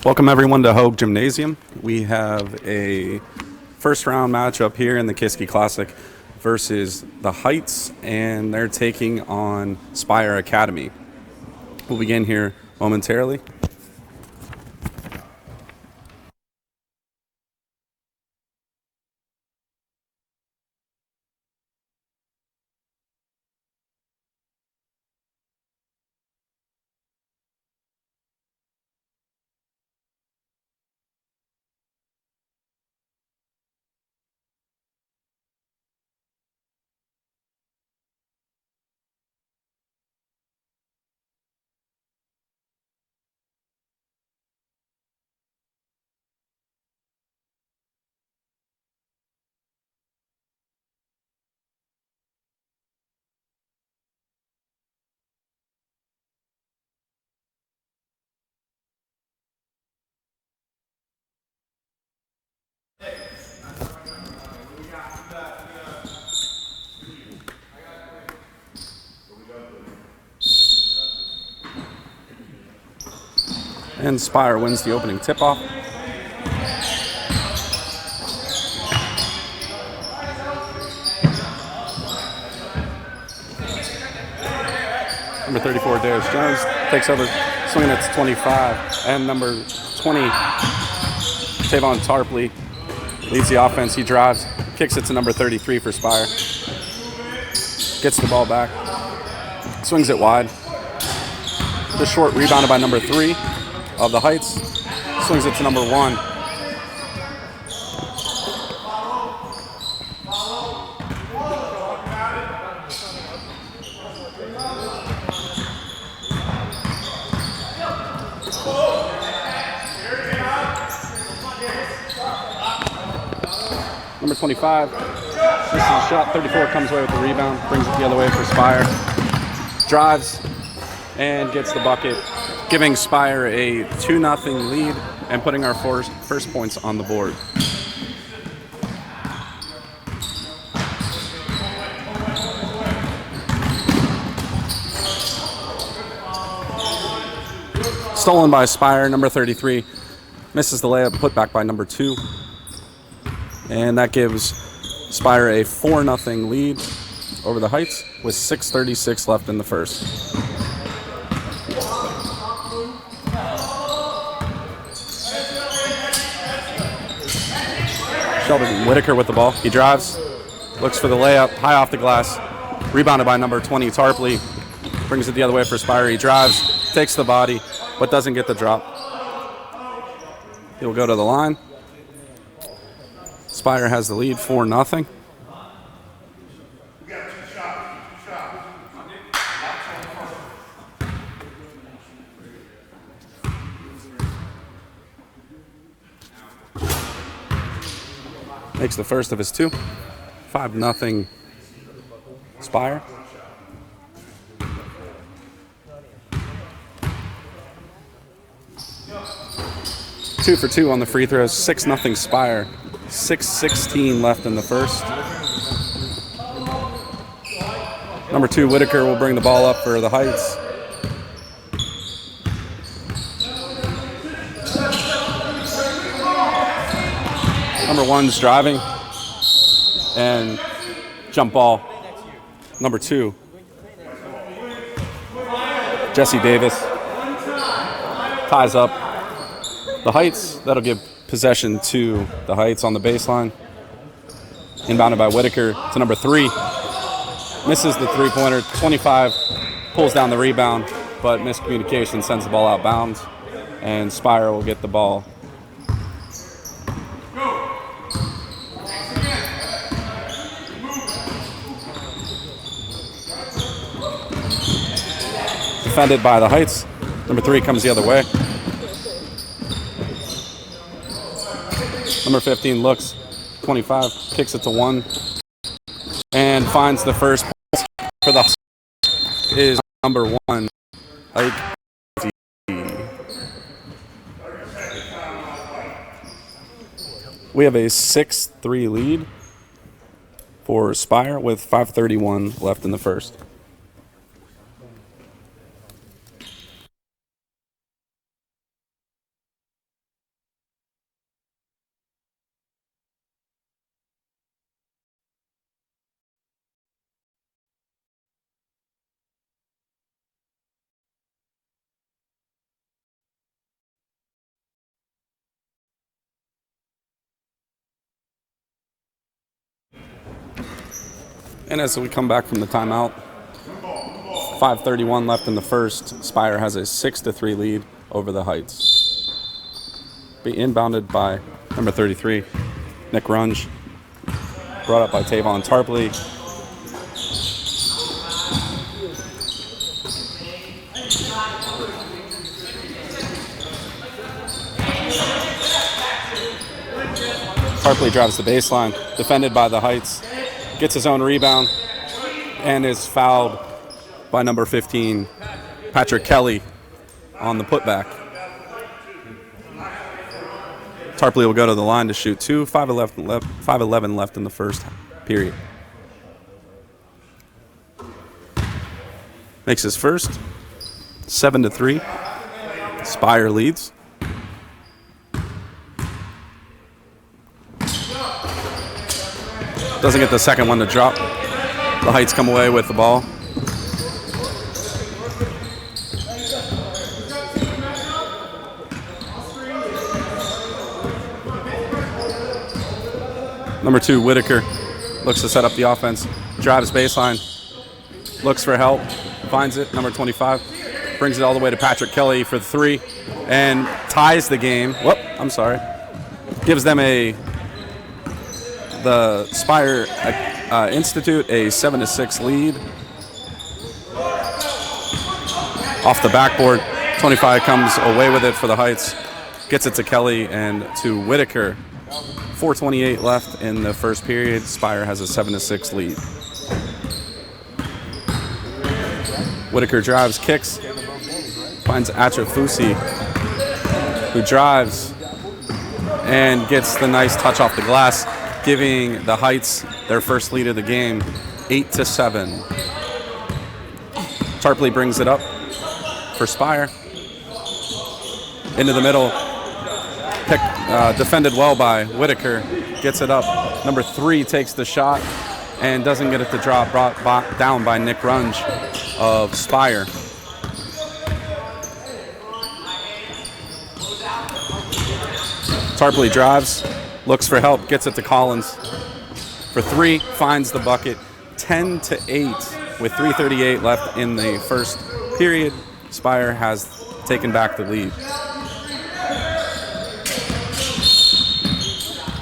Welcome everyone to Hogue Gymnasium. We have a first round matchup here in the Kiski Classic versus the Heights, and they're taking on Spire Academy. We'll begin here momentarily. And Spire wins the opening tip-off. Number 34, Darius Jones, takes over, swinging at 25. And number 20, Tavon Tarpley, leads the offense. He drives, kicks it to number 33 for Spire. Gets the ball back, swings it wide. The short rebounded by number 3 of the Heights, swings it to number 1. Number 25, this is a shot, 34 comes away with the rebound, brings it the other way for Spire. Drives and gets the bucket, giving Spire a 2-0 lead and putting our first points on the board. Stolen by Spire, number 33. Misses the layup, put back by number 2. And that gives Spire a 4-0 lead over the Heights with 6:36 left in the first. Sheldon Whitaker with the ball. He drives, looks for the layup, high off the glass. Rebounded by number 20, Tarpley. Brings it the other way for Spire. He drives, takes the body, but doesn't get the drop. He'll go to the line. Spire has the lead, 4-0. Makes the first of his 2. 5-0 Spire. Two for 2 on the free throws. 6-0 Spire. 6:16 left in the first. Number 2 Whitaker will bring the ball up for the Heights. Number 1's driving, and jump ball. Number 2, Jesse Davis, ties up the Heights. That'll give possession to the Heights on the baseline. Inbounded by Whitaker to number 3. Misses the three-pointer. 25 pulls down the rebound, but miscommunication sends the ball out of bounds, and Spire will get the ball. Defended by the Heights. Number 3 comes the other way. Number 15 looks. 25 kicks it to 1 and finds the first point for the is number 1. We have a 6-3 lead for Spire with 5:31 left in the first. And as we come back from the timeout, 5:31 left in the first. Spire has a 6-3 lead over the Heights. Be inbounded by number 33, Nick Runge. Brought up by Tavon Tarpley. Tarpley drives the baseline, defended by the Heights. Gets his own rebound and is fouled by number 15, Patrick Kelly, on the putback. Tarpley will go to the line to shoot two. 5:11 left in the first period. Makes his first. 7-3. Spire leads. Doesn't get the second one to drop. The Heights come away with the ball. Number 2, Whitaker, looks to set up the offense. Drives baseline. Looks for help. Finds it. Number 25. Brings it all the way to Patrick Kelly for the 3. And ties the game. Whoop, I'm sorry. Gives them the Spire Institute a 7-6 lead. Off the backboard, 25 comes away with it for the Heights. Gets it to Kelly and to Whitaker. 4:28 left in the first period. Spire has a 7-6 lead. Whitaker drives, kicks, finds Achafusi, who drives and gets the nice touch off the glass, giving the Heights their first lead of the game, 8-7. Tarpley brings it up for Spire. Into the middle. Defended well by Whitaker. Gets it up. Number 3 takes the shot and doesn't get it to drop. Brought down by Nick Runge of Spire. Tarpley drives. Looks for help. Gets it to Collins for 3. Finds the bucket. 10-8 with 3:38 left in the first period. Spire has taken back the lead.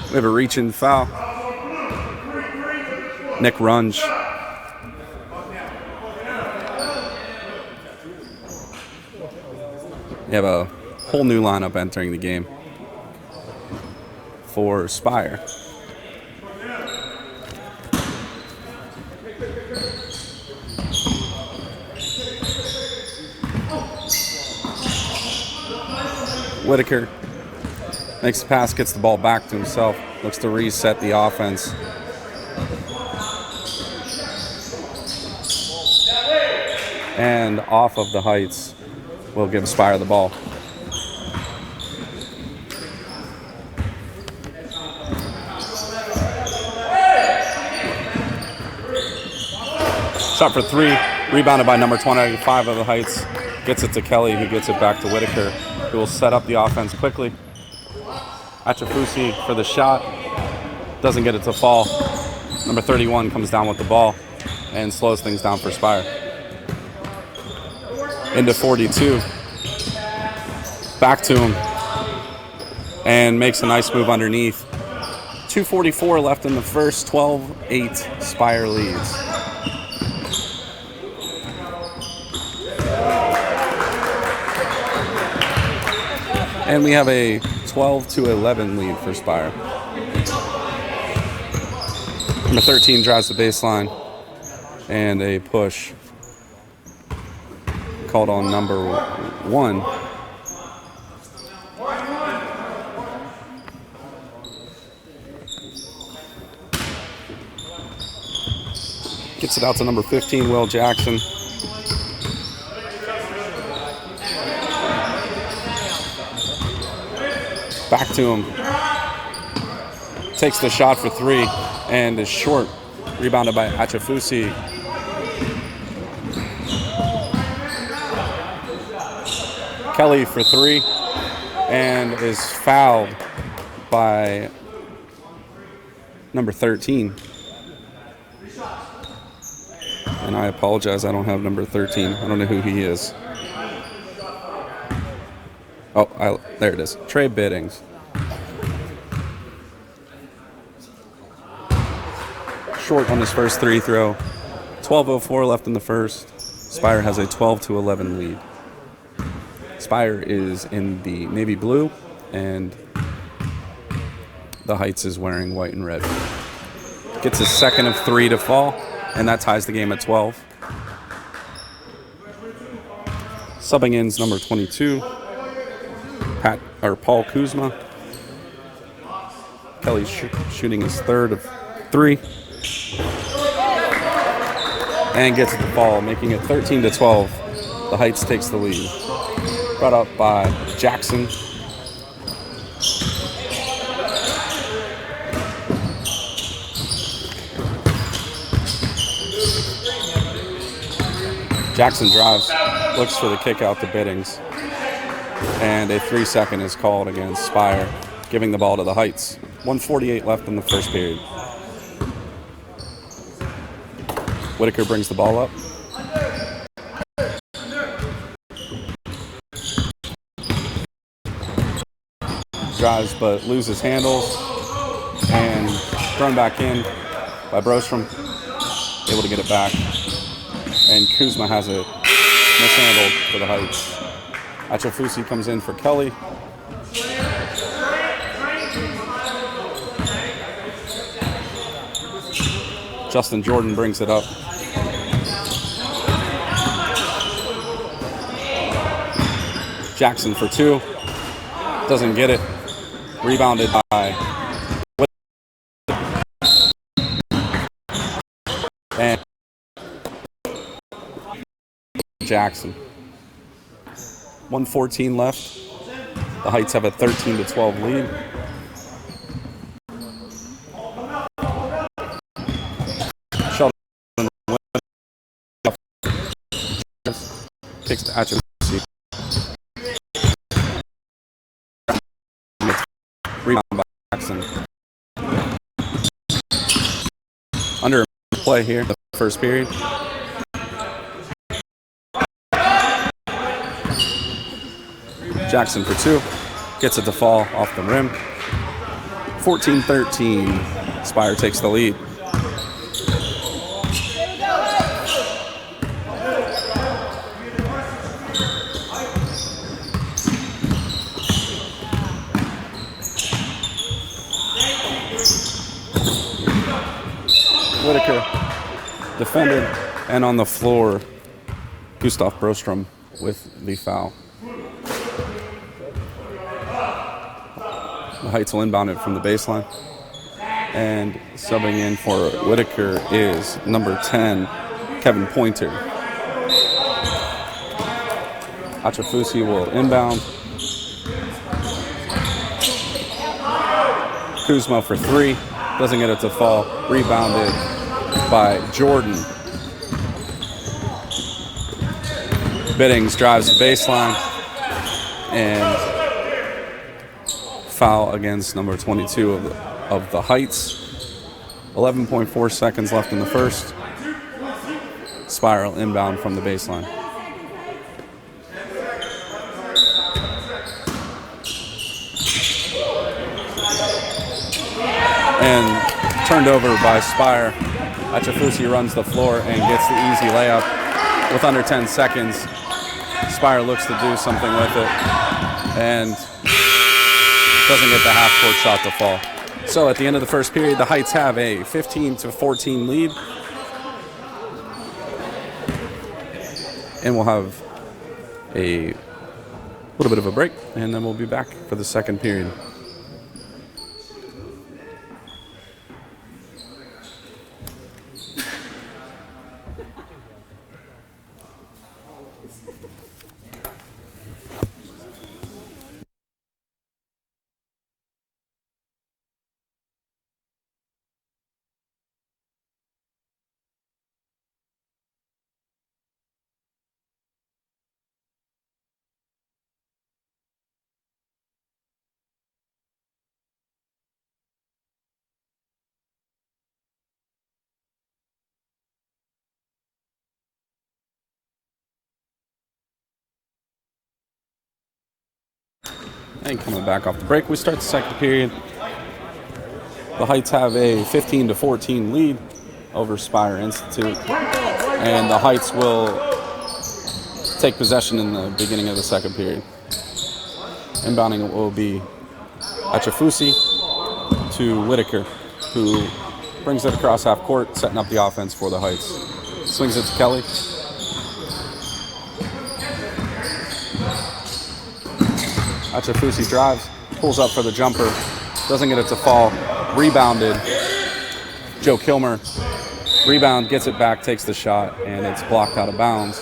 We have a reach-in foul. Nick Runge. We have a whole new lineup entering the game for Spire. Whitaker makes the pass, gets the ball back to himself, looks to reset the offense. And off of the Heights will give Spire the ball. Shot for 3, rebounded by number 25 of the Heights. Gets it to Kelly, who gets it back to Whitaker, who will set up the offense quickly. Achafusi for the shot. Doesn't get it to fall. Number 31 comes down with the ball and slows things down for Spire. Into 42. Back to him. And makes a nice move underneath. 2:44 left in the first. 12-8 Spire leads. And we have a 12-11 lead for Spire. Number 13 drives the baseline, and a push called on number 1. Gets it out to number 15, Will Jackson. Back to him. Takes the shot for 3 and is short. Rebounded by Achafusi. Kelly for 3 and is fouled by number 13. And I apologize, I don't have number 13. I don't know who he is. Oh, there it is. Trey Biddings. Short on his first free throw. 12:04 left in the first. Spire has a 12-11 lead. Spire is in the navy blue, and the Heights is wearing white and red. Gets his second of 3 to fall, and that ties the game at 12. Subbing in is number 22, Paul Kuzma. Kelly's shooting his third of 3. And gets it to fall, making it 13-12. The Heights takes the lead. Brought up by Jackson. Jackson drives, looks for the kick out to Biddings. And a 3-second is called against Spire, giving the ball to the Heights. 1:48 left in the first period. Whitaker brings the ball up. Drives but loses handles. And thrown back in by Brostrom. Able to get it back. And Kuzma has it mishandled for the Heights. Achafusi comes in for Kelly. Justin Jordan brings it up. Jackson for 2. Doesn't get it. Rebounded by and Jackson. 1:14 left. The Heights have a 13-12 lead. Sheldon kicks to Achafusi. Rebound by Jackson. Under play here, the first period. Jackson for 2. Gets it to fall off the rim. 14-13. Spire takes the lead. Whitaker defended, and on the floor, Gustav Brostrom with the foul. The Heights will inbound it from the baseline. And subbing in for Whitaker is number 10, Kevin Pointer. Achafusi will inbound. Kuzma for 3. Doesn't get it to fall. Rebounded by Jordan. Biddings drives the baseline. And foul against number 22 of the Heights. 11.4 seconds left in the first. Spiral inbound from the baseline. And turned over by Spire. Achafusi runs the floor and gets the easy layup with under 10 seconds. Spire looks to do something with it and doesn't get the half-court shot to fall. So at the end of the first period, the Heights have a 15-14 lead. And we'll have a little bit of a break, and then we'll be back for the second period. And coming back off the break, we start the second period. The Heights have a 15-14 lead over Spire Institute. And the Heights will take possession in the beginning of the second period. Inbounding it will be Achafusi to Whitaker, who brings it across half court, setting up the offense for the Heights. Swings it to Kelly. Achafusi drives, pulls up for the jumper, doesn't get it to fall. Rebounded. Joe Kilmer. Rebound, gets it back, takes the shot, and it's blocked out of bounds.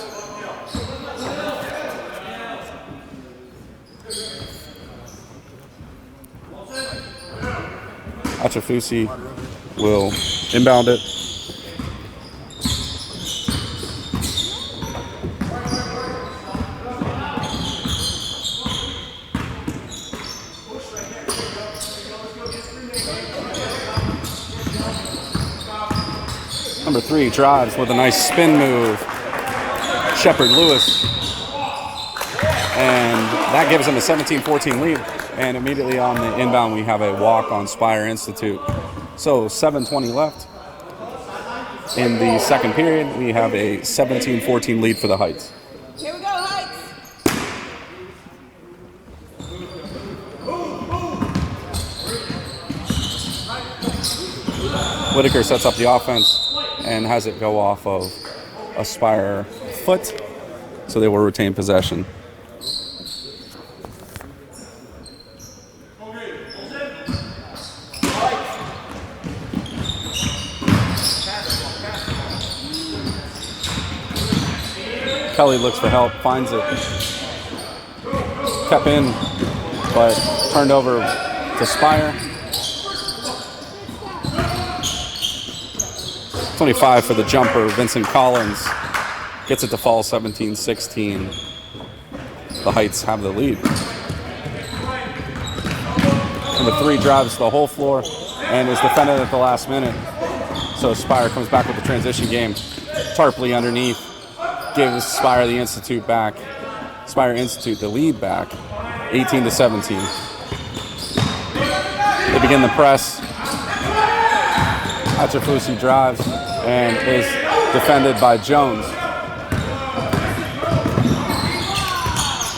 Achafusi will inbound it. Number 3 drives with a nice spin move. Shepard Lewis. And that gives him a 17-14 lead. And immediately on the inbound, we have a walk on Spire Institute. So 7:20 left. In the second period, we have a 17-14 lead for the Heights. Here we go, Heights. Whitaker sets up the offense and has it go off of a Spire foot, so they will retain possession. Kelly looks for help, finds it. Kept in, but turned over to Spire. 25 for the jumper. Vincent Collins gets it to fall 17-16. The Heights have the lead. Number 3 drives the whole floor and is defended at the last minute. So Spire comes back with the transition game. Tarpley underneath gives Spire the Institute back. Spire Institute the lead back, 18-17. They begin the press. Achafusi drives and is defended by Jones.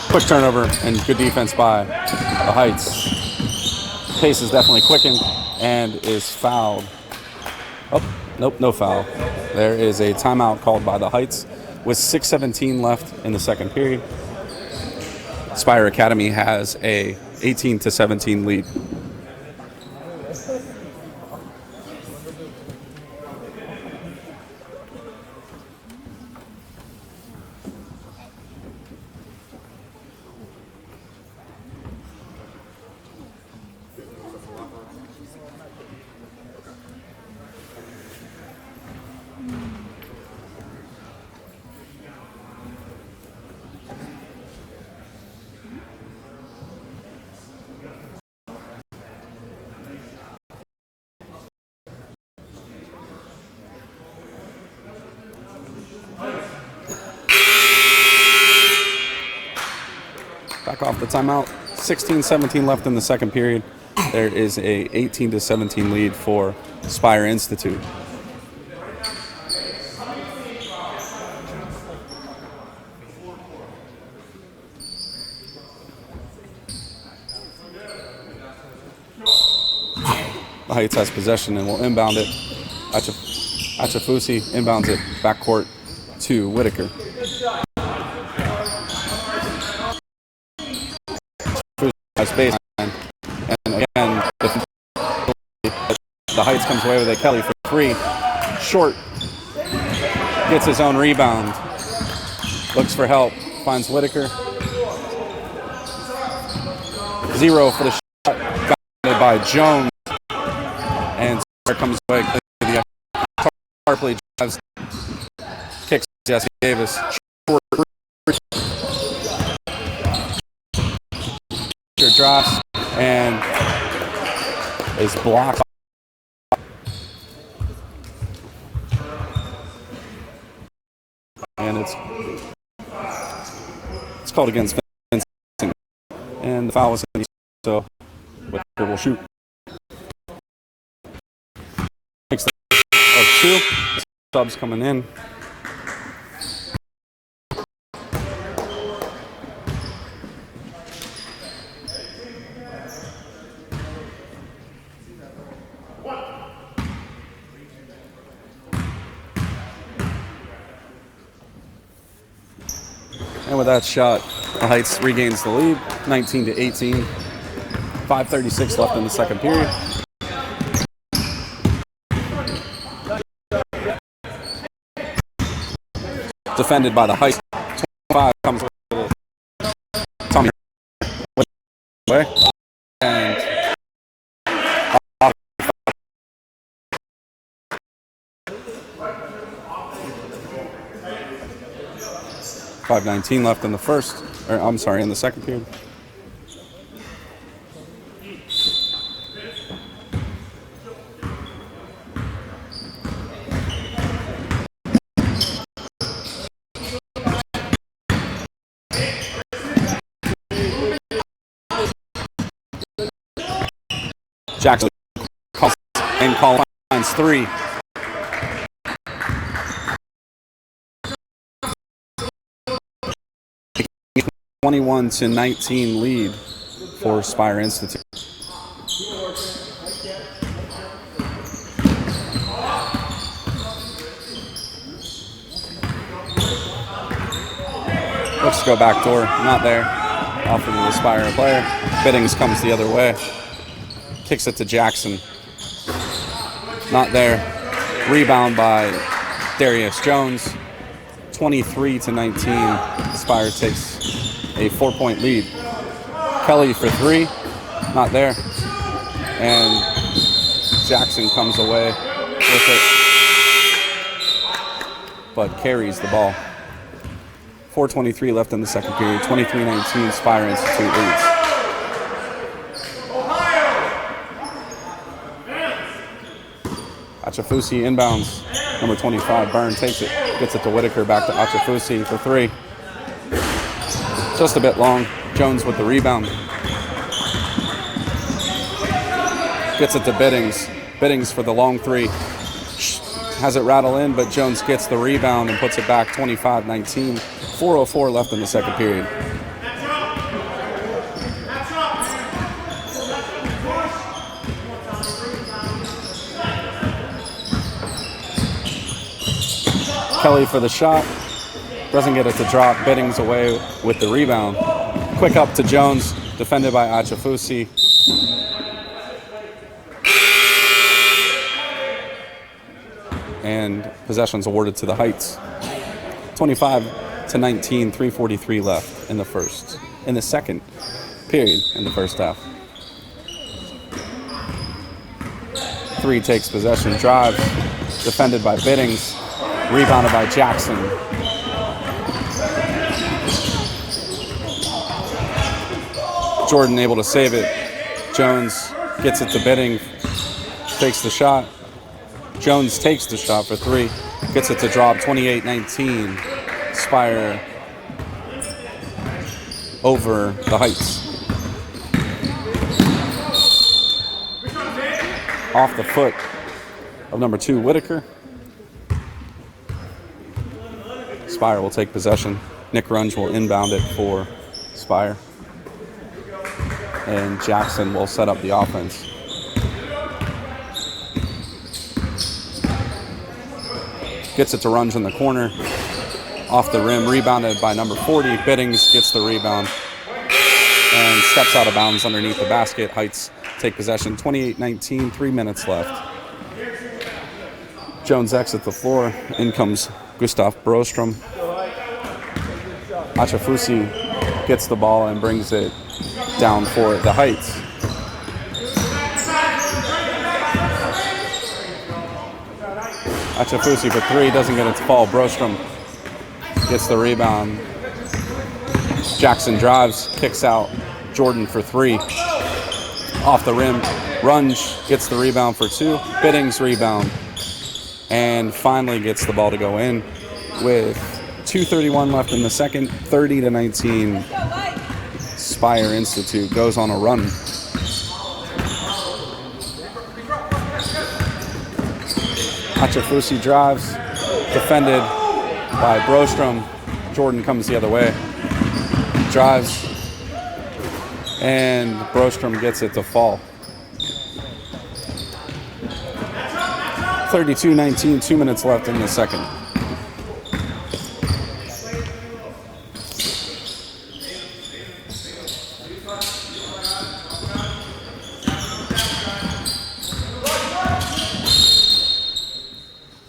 Quick turnover and good defense by the Heights. Pace is definitely quickened and is fouled. Oh, nope, no foul. There is a timeout called by the Heights with 6:17 left in the second period. Spire Academy has a 18-17 lead. Back off the timeout. 16-17 left in the second period. There is a 18-17 lead for Spire Institute. The Heights has possession and will inbound it. Achafusi inbounds it backcourt to Whitaker. Baseline. And again, the Heights comes away with a Kelly for 3. Short. Gets his own rebound. Looks for help. Finds Whitaker. 0 for the shot. Got by Jones. And comes away. Tarpley drives. Kicks Jesse Davis. Short. Drops and is blocked. And it's called against Vincent. And the foul was So Whitaker will shoot. Makes the of 2. Subs coming in. And with that shot, the Heights regains the lead, 19-18. 5:36 left in the second period. Defended by the Heights. 25 comes with it. Tommy away. And 5:19 left in the first, or I'm sorry, in the second period. Jackson calls and call lines 3. A 21-19 lead for Spire Institute. Let's go back door, not there. Off of the Spire player. Biddings comes the other way. Kicks it to Jackson. Not there. Rebound by Darius Jones. 23-19. Spire takes a 4-point lead. Kelly for 3. Not there. And Jackson comes away with it, but carries the ball. 4:23 left in the second period. 23-19. Spire Institute leads. Achafusi inbounds. Number 25, Byrne takes it. Gets it to Whitaker. Back to Achafusi for 3. Just a bit long. Jones with the rebound. Gets it to Biddings. Biddings for the long 3. Has it rattle in, but Jones gets the rebound and puts it back 25-19. 4:04 left in the second period. Kelly for the shot. Doesn't get it to drop. Biddings away with the rebound. Quick up to Jones. Defended by Achafusi. And possessions awarded to the Heights. 25-19, 3:43 left in the second period in the first half. 3 takes possession, drives, defended by Biddings, rebounded by Jackson. Jordan able to save it. Jones gets it to Biddings, takes the shot. Jones takes the shot for 3, gets it to drop. 28-19. Spire over the Heights. Off the foot of number 2, Whitaker. Spire will take possession. Nick Runge will inbound it for Spire. And Jackson will set up the offense. Gets it to Runge in the corner. Off the rim, rebounded by number 40. Biddings gets the rebound and steps out of bounds underneath the basket. Heights take possession. 28-19, 3 minutes left. Jones exits the floor. In comes Gustav Brostrom. Achafusi gets the ball and brings it down for the Heights. Achafusi for 3, doesn't get it to fall. Brostrom gets the rebound. Jackson drives, kicks out. Jordan for 3. Off the rim. Runge gets the rebound for 2. Biddings rebound. And finally gets the ball to go in with 2:31 left in the second. 30-19. Spire Institute goes on a run. Achafusi drives, defended by Brostrom. Jordan comes the other way, drives, and Brostrom gets it to fall. 32-19, 2 minutes left in the second.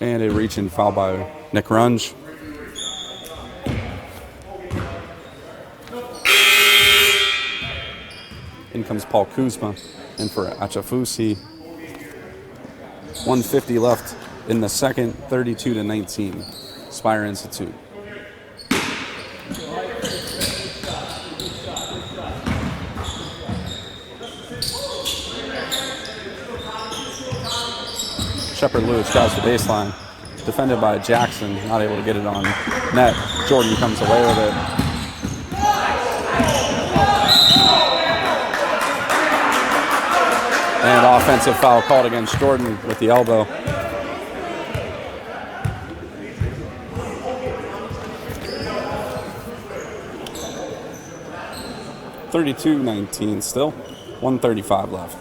And a reach and foul by Nick Runge. In comes Paul Kuzma in for Achafusi. 1:50 left in the second, 32-19. Spire Institute. Shepard Lewis drives the baseline. Defended by Jackson, not able to get it on net. Jordan comes away with it. And offensive foul called against Jordan with the elbow. (32-19) still. 1:35 left.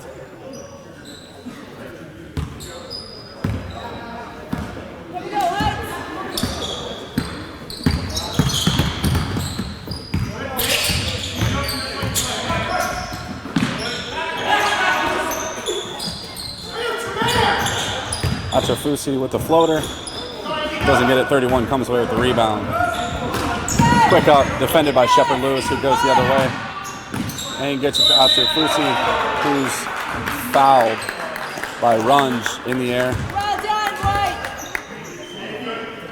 Achafusi with the floater. Doesn't get it. 31 comes away with the rebound. Quick up, defended by Shepard Lewis, who goes the other way. And gets it to Achafusi, who's fouled by Runge in the air.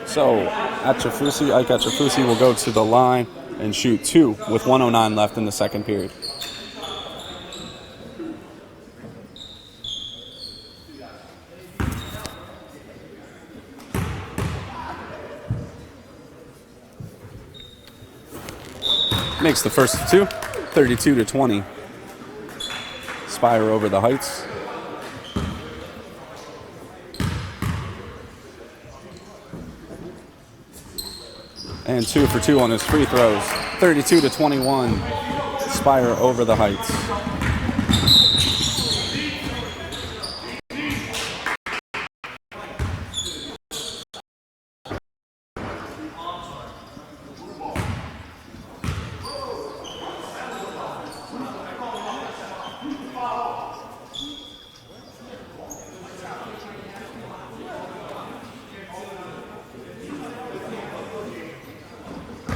So Ike Achafusi will go to the line and shoot 2 with 1:09 left in the second period. Makes the first 2, 32-20. Spire over the Heights. And 2 for 2 on his free throws. 32-21. Spire over the Heights.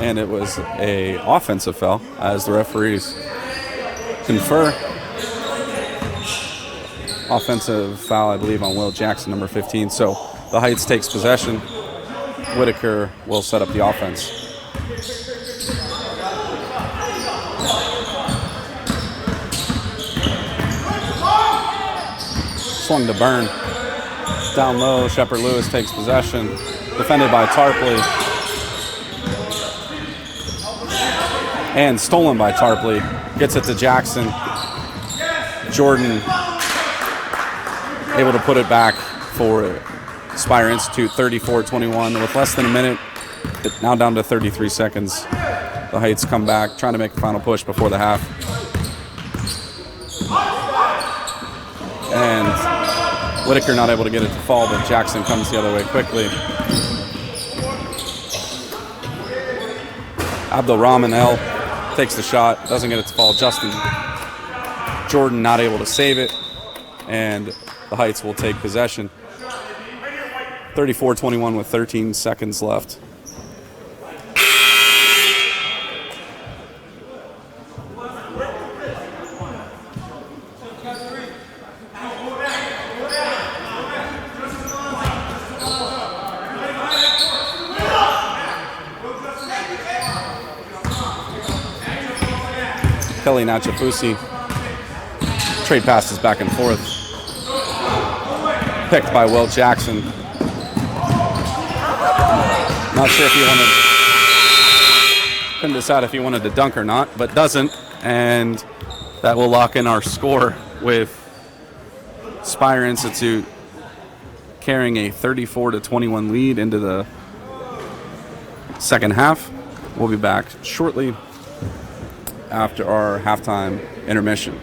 And it was a offensive foul as the referees confer. Offensive foul, I believe, on Will Jackson, number 15. So the Heights takes possession. Whitaker will set up the offense. Swung to Byrne. Down low, Shepard Lewis takes possession. Defended by Tarpley. And stolen by Tarpley. Gets it to Jackson. Jordan able to put it back for Spire Institute, 34-21. With less than a minute, now down to 33 seconds. The Heights come back, trying to make a final push before the half. And Whitaker not able to get it to fall, but Jackson comes the other way quickly. Abdulrahman El takes the shot, doesn't get it to fall. Jordan not able to save it, and the Heights will take possession. 34-21 with 13 seconds left. Kelly Achafusi. Trade passes back and forth. Picked by Will Jackson. Not sure if he couldn't decide if he wanted to dunk or not, but doesn't. And that will lock in our score with Spire Institute carrying a 34-21 lead into the second half. We'll be back shortly after our halftime intermission.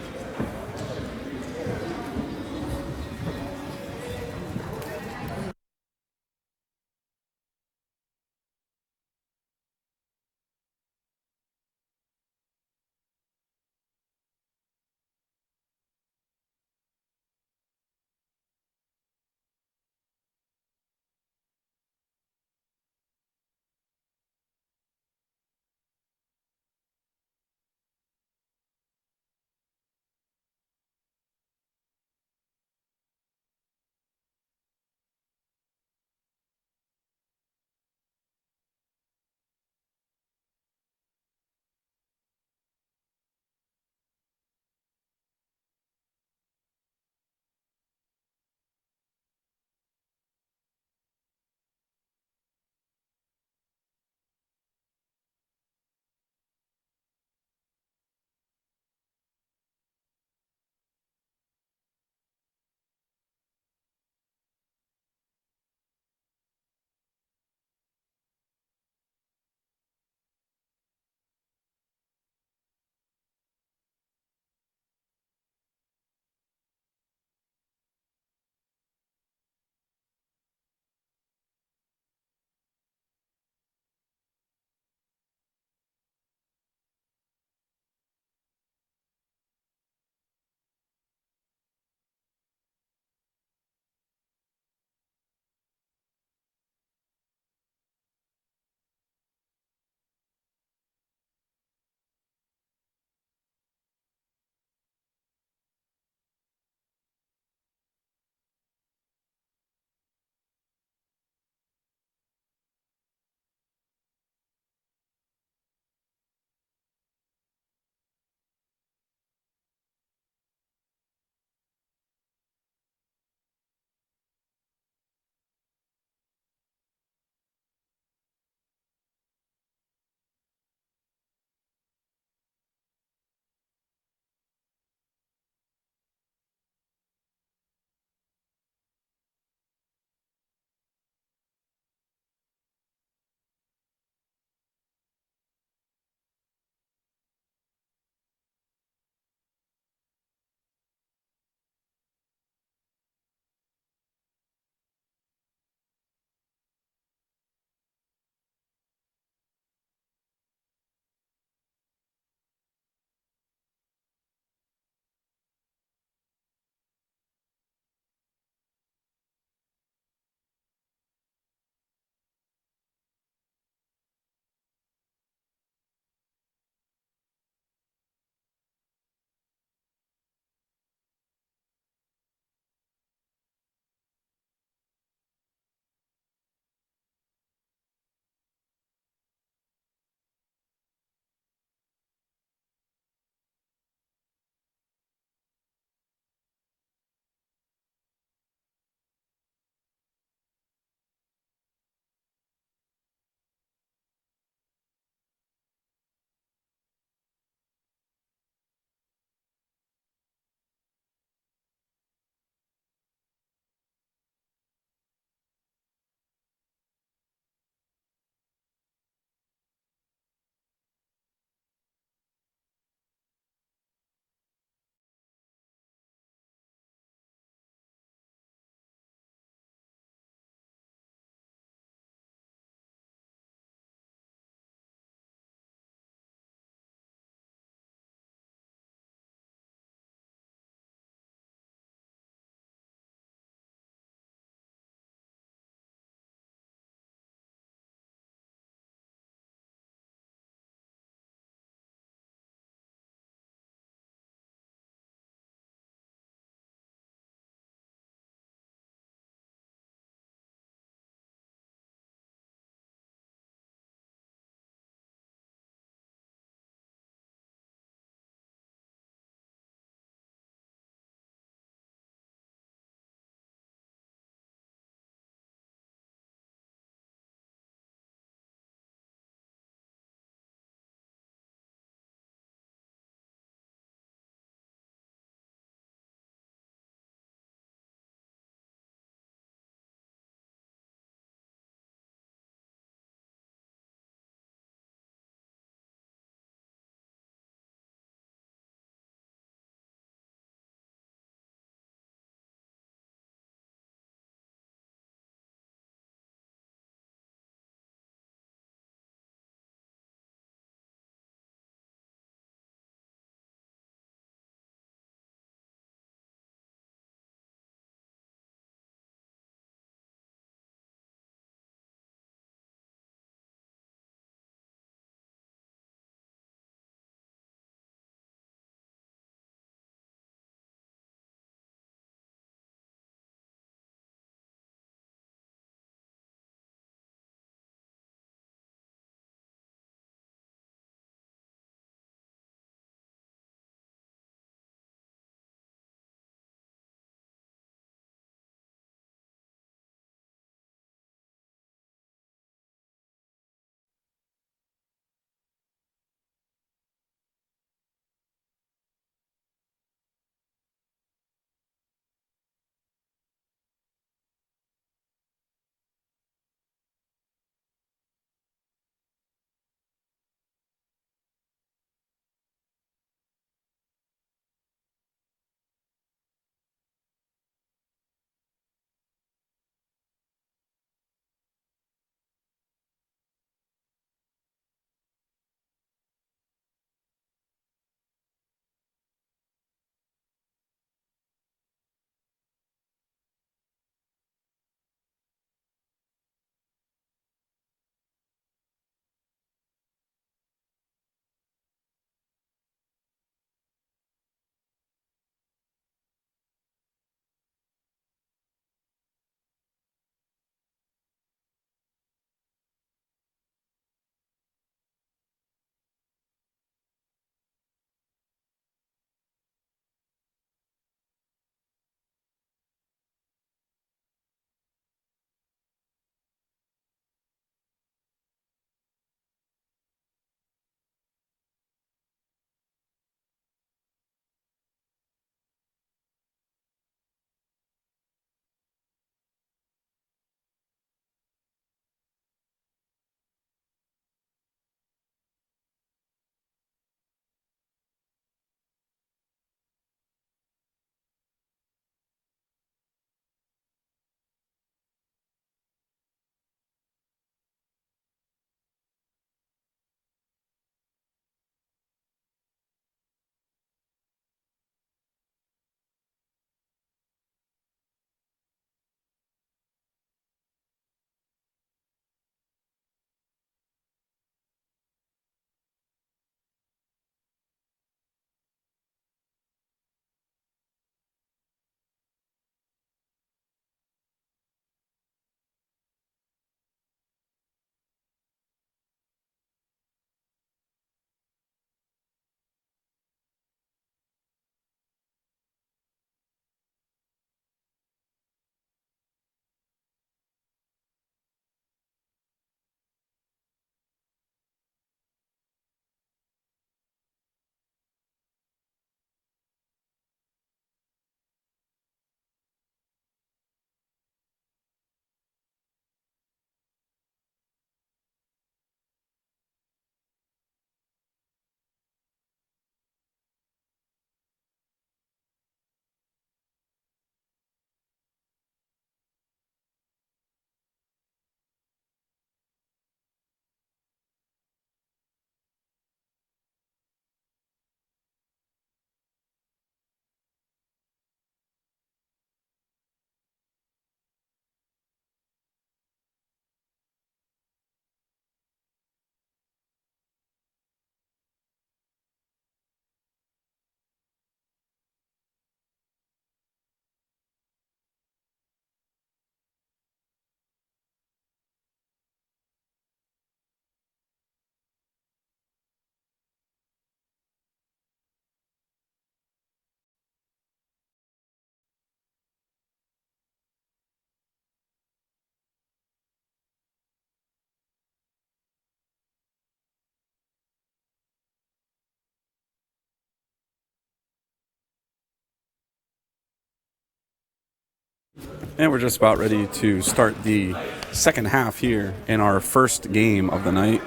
And we're just about ready to start the second half here in our first game of the night.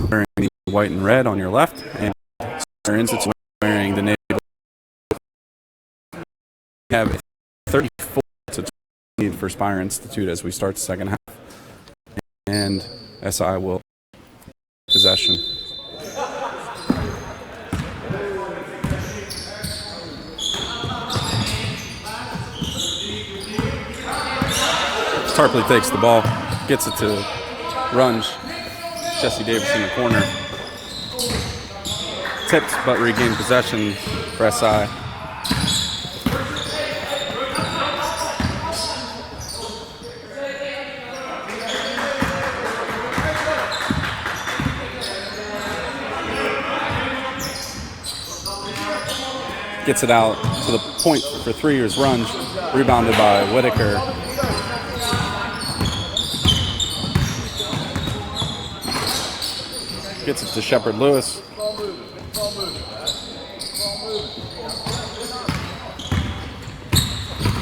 Wearing the white and red on your left, and Institute wearing the navy. We have 34 to 20 for Spire Institute as we start the second half. And SI will possession. Tarpley takes the ball, gets it to Runge. Jesse Davis in the corner. Tipped, but regained possession for SI. Gets it out to the point for three is Runge. Rebounded by Whitaker. Gets it to Shepard Lewis.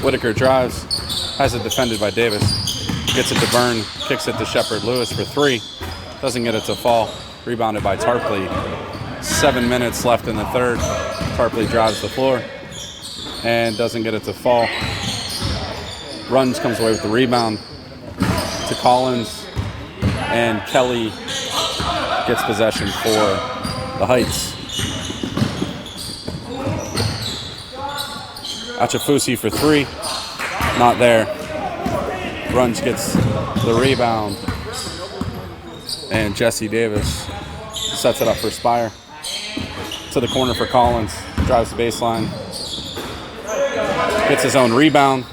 Whitaker drives. Has it defended by Davis. Gets it to Byrne. Kicks it to Shepard Lewis for three. Doesn't get it to fall. Rebounded by Tarpley. 7 minutes left in the third. Tarpley drives the floor and doesn't get it to fall. Runge comes away with the rebound to Collins, and Kelly gets possession for the Heights. Achafusi for three, not there. Runge gets the rebound, and Jesse Davis sets it up for Spire. To the corner for Collins, drives the baseline, gets his own rebound,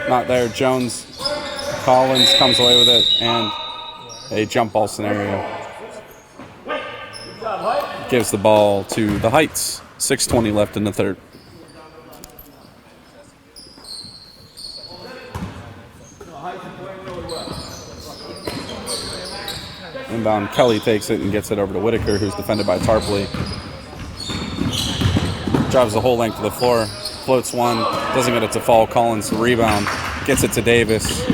not there. Jones, Collins comes away with it, and a jump ball scenario. Gives the ball to the Heights. 6:20 left in the third. Inbound, Kelly takes it and gets it over to Whitaker, who's defended by Tarpley. Drives the whole length of the floor, floats one, doesn't get it to fall. Collins the rebound, gets it to Davis.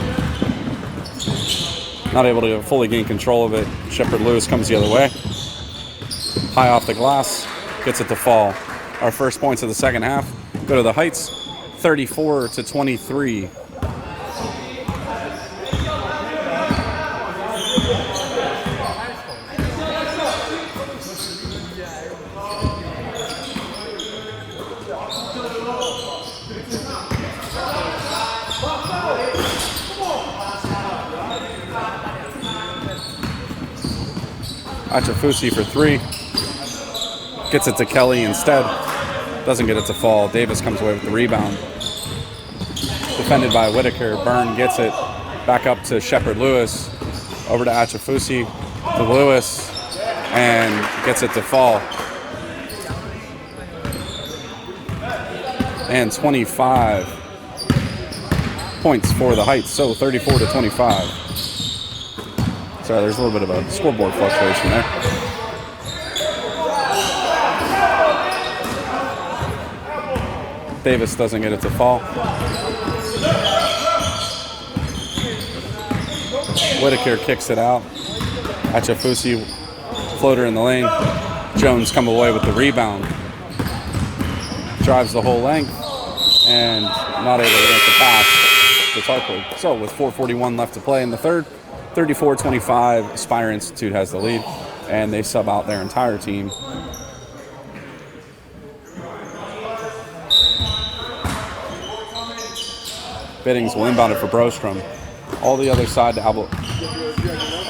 Not able to fully gain control of it. Shepard Lewis comes the other way. High off the glass, gets it to fall. Our first points of the second half go to the Heights, 34 to 23. Achafusi for three. Gets it to Kelly instead. Doesn't get it to fall. Davis comes away with the rebound. Defended by Whitaker. Byrne gets it back up to Shepard Lewis. Over to Achafusi. To Lewis. And gets it to fall. And 25 points for the Heights. So 34 to 25. Sorry, there's a little bit of a scoreboard fluctuation there. Davis doesn't get it to fall. Whitaker kicks it out. Achafusi, floater in the lane. Jones come away with the rebound. Drives the whole length and not able to make the pass to Tarpley. So with 4:41 left to play in the third, 34-25, Spire Institute has the lead, and they sub out their entire team. Biddings will inbound it for Brostrom. All the other side to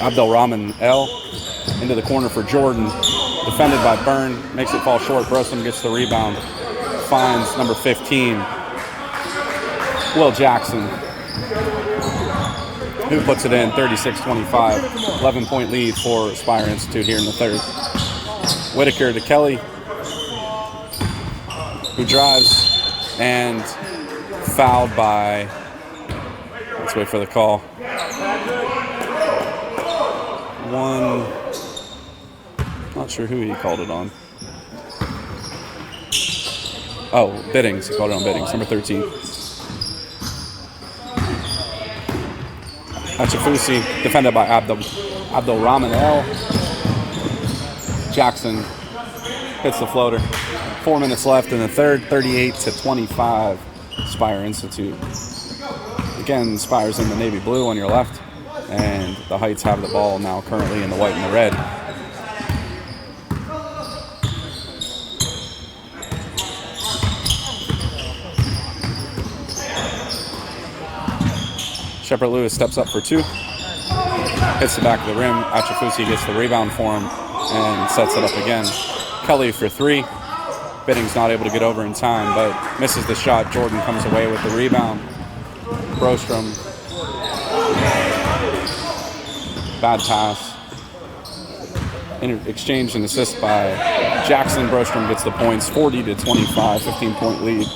Abdelrahman L. Into the corner for Jordan. Defended by Byrne. Makes it fall short. Brostrom gets the rebound. Finds number 15, Will Jackson, who puts it in 36-25. 11-point lead for Spire Institute here in the third. Whitaker to Kelly, who drives and fouled by, let's wait for the call. Not sure who he called it on. Oh, Biddings. He called it on Biddings. Number 13. Achafusi, defended by Abdul Rahman L. Jackson hits the floater. 4 minutes left in the third, 38-25, Spire Institute. Again, Spire's in the navy blue on your left, and the Heights have the ball now currently in the white and the red. Shepard Lewis steps up for 2, hits the back of the rim. Achafusi gets the rebound for him and sets it up again. Kelly for 3. Biddings not able to get over in time, but misses the shot. Jordan comes away with the rebound. Brostrom, bad pass. Exchange and assist by Jackson. Brostrom gets the points, 40-25, 15-point lead.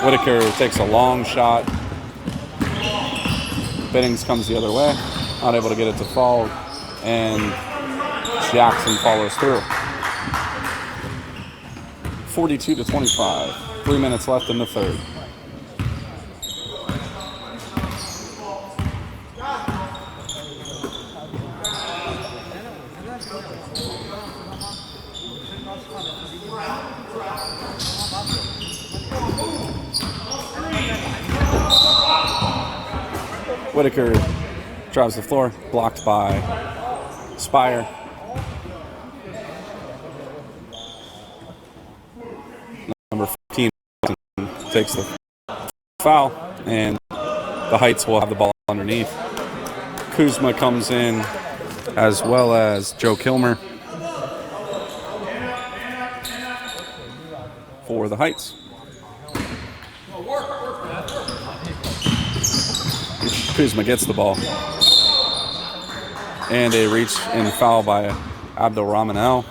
Whitaker takes a long shot. Biddings comes the other way, not able to get it to fall, and Jackson follows through. 42-25, 3 minutes left in the third. Whitaker drives the floor, blocked by Spire. Number 15 takes the foul, and the Heights will have the ball underneath. Kuzma comes in, as well as Joe Kilmer for the Heights. Kuzma gets the ball. And a reach and foul by Abdul Rahman L.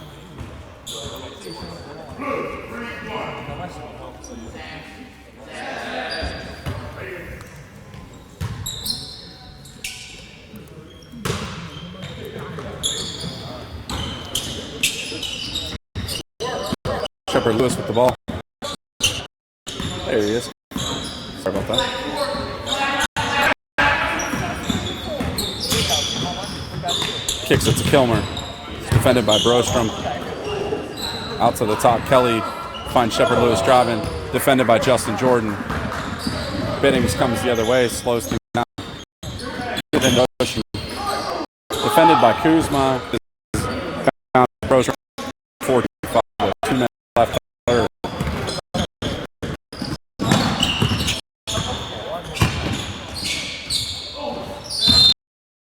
Shepard Lewis with the ball. There he is. Sorry about that. Kicks it to Kilmer. It's defended by Brostrom. Out to the top, Kelly finds Shepard Lewis driving. Defended by Justin Jordan. Biddings comes the other way, slows things down. Defended by Kuzma. Brostrom 45 with 2 minutes left.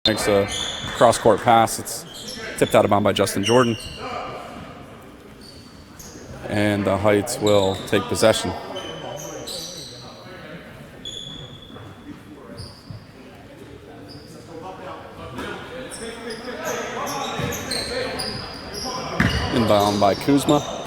Makes a cross-court pass. It's tipped out of bounds by Justin Jordan. And the Heights will take possession. Inbound by Kuzma.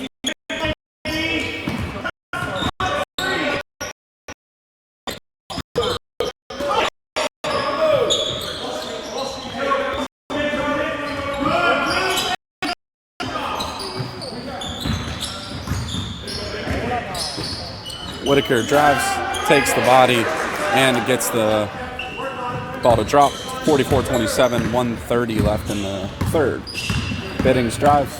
Whitaker drives, takes the body, and gets the ball to drop. 44-27, 1:30 left in the third. Biddings drives.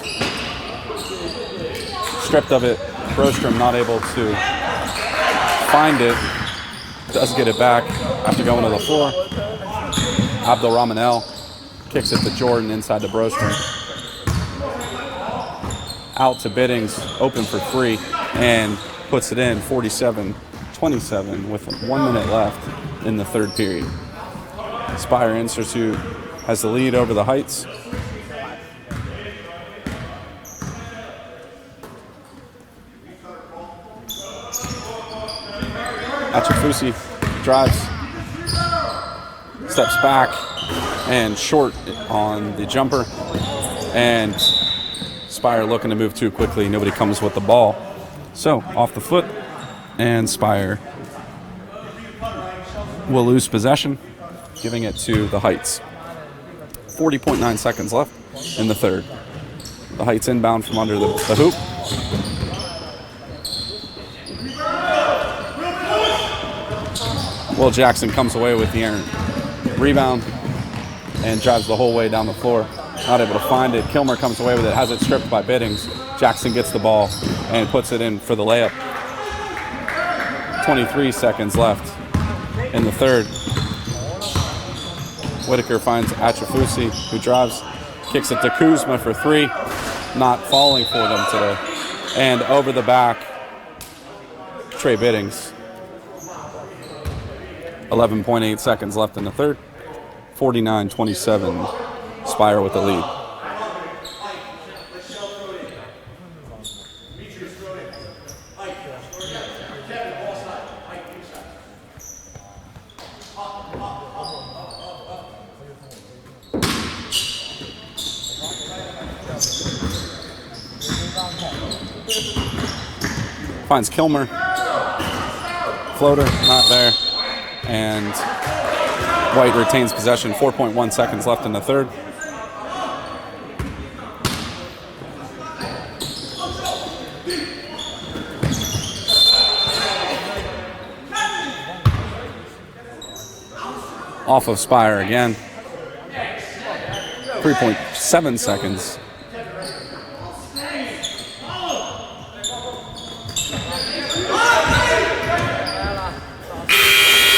Stripped of it. Brostrom not able to find it. Does get it back after going to the floor. Abdul Rahman L kicks it to Jordan inside the Brostrom. Out to Biddings, open for 3, and puts it in 47-27 with 1 minute left in the third period. Spire Institute has the lead over the Heights. Achafusi drives, steps back, and short on the jumper. And Spire looking to move too quickly. Nobody comes with the ball. So, off the foot, and Spire will lose possession, giving it to the Heights. 40.9 seconds left in the third. The Heights inbound from under the hoop. Will Jackson comes away with the rebound and drives the whole way down the floor. Not able to find it. Kilmer comes away with it, has it stripped by Biddings. Jackson gets the ball and puts it in for the layup. 23 seconds left in the third. Whitaker finds Achafusi, who drives, kicks it to Kuzma for three. Not falling for them today. And over the back, Trey Biddings. 11.8 seconds left in the third. 49-27. Spire with the lead. Finds Kilmer. Floater, not there. And White retains possession. 4.1 seconds left in the third. Off of Spire again. 3.7 seconds.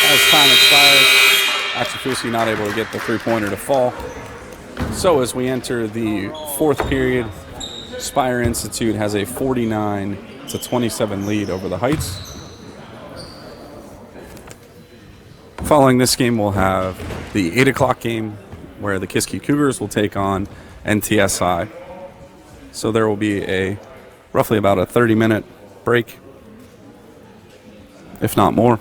As time expires, Achafusi not able to get the three-pointer to fall. So as we enter the fourth period, Spire Institute has a 49-27 lead over the Heights. Following this game, we'll have the 8 o'clock game where the Kiski Cougars will take on NTSI. So there will be roughly about a 30-minute break, if not more.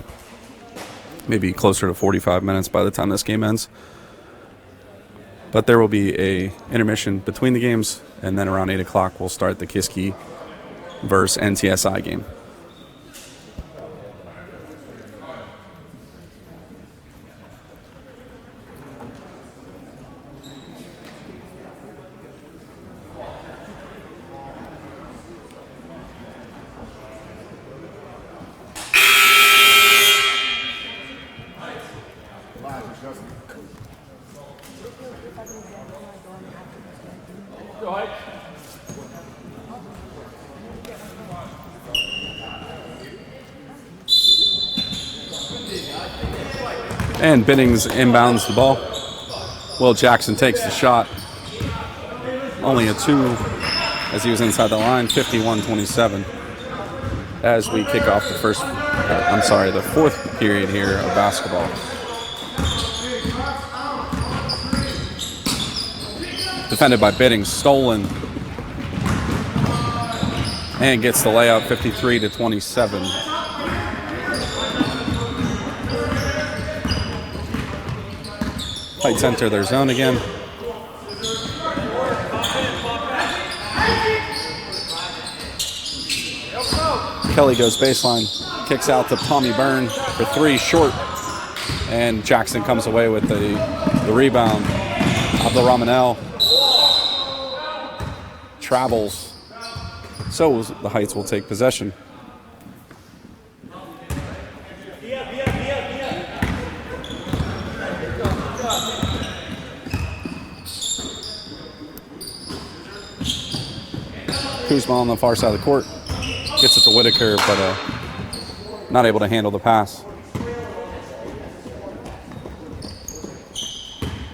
Maybe closer to 45 minutes by the time this game ends. But there will be a intermission between the games, and then around 8 o'clock we'll start the Kiski versus NTSI game. And Biddings inbounds the ball. Will Jackson takes the shot. Only a 2 as he was inside the line. 51-27 as we kick off the fourth period here of basketball. Defended by Biddings, stolen. And gets the layup, 53-27. Heights enter their zone again. Kelly goes baseline, kicks out to Tommy Byrne for 3, short. And Jackson comes away with the rebound. Abdulrahmanel travels. So the Heights will take possession. Kuzma on the far side of the court. Gets it to Whitaker, but not able to handle the pass.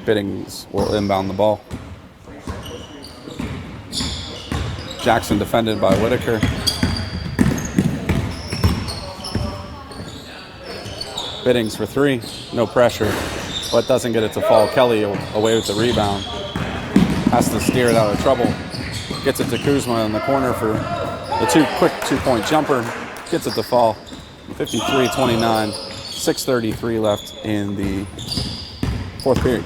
Biddings will inbound the ball. Jackson defended by Whitaker. Biddings for 3, no pressure, but doesn't get it to fall. Kelly away with the rebound. Has to steer it out of trouble. Gets it to Kuzma in the corner for the quick two-point jumper. Gets it to fall. 53-29. 6:33 left in the fourth period.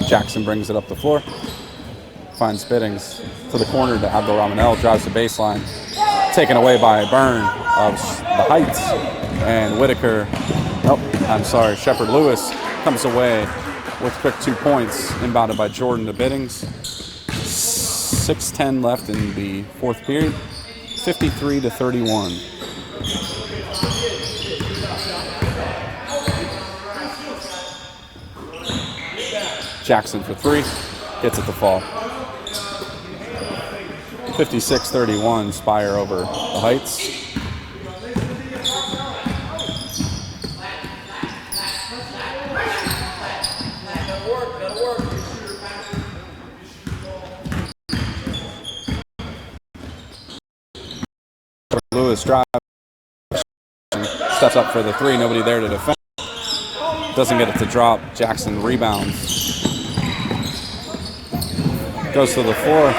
Jackson brings it up the floor. Finds Biddings to the corner to Abdulrahmanel. Drives the baseline. Taken away by Byrne of the Heights. And Whitaker, Shepard Lewis comes away with quick 2 points. Inbounded by Jordan to Biddings. 6:10 left in the fourth period. 53-31. Jackson for 3. Gets it to fall. 56-31, Spire over the Heights. Lewis drives, steps up for the 3, nobody there to defend. Doesn't get it to drop. Jackson rebounds. Goes to the floor.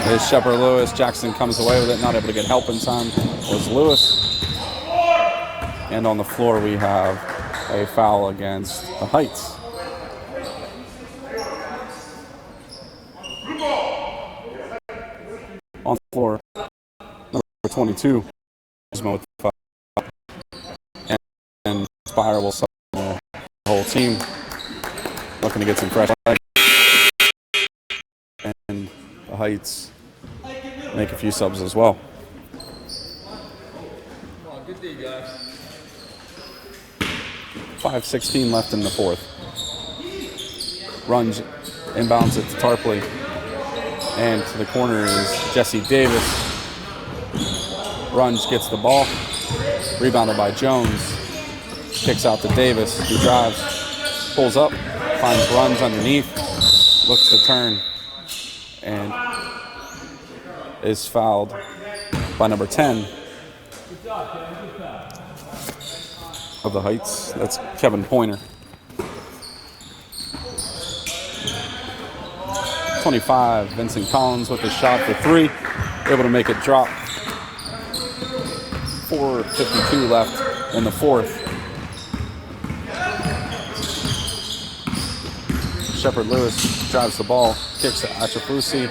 There's Shepard Lewis. Jackson comes away with it, not able to get help in time. It was Lewis. And on the floor we have a foul against the Heights. On the floor, number 22, with the foul. And Spire will sub the whole team, looking to get some fresh legs. And the Heights make a few subs as well. Good day, guys. 5:16 left in the 4th. Runs, inbounds it to Tarpley. And to the corner is Jesse Davis. Runs, gets the ball. Rebounded by Jones. Kicks out to Davis, who drives. Pulls up, finds Runs underneath. Looks to turn. And is fouled by number 10 of the Heights. That's Kevin Pointer. 25, Vincent Collins with the shot for 3. Able to make it drop. 4:52 left in the 4th. Shepard Lewis drives the ball, kicks to Achafusi.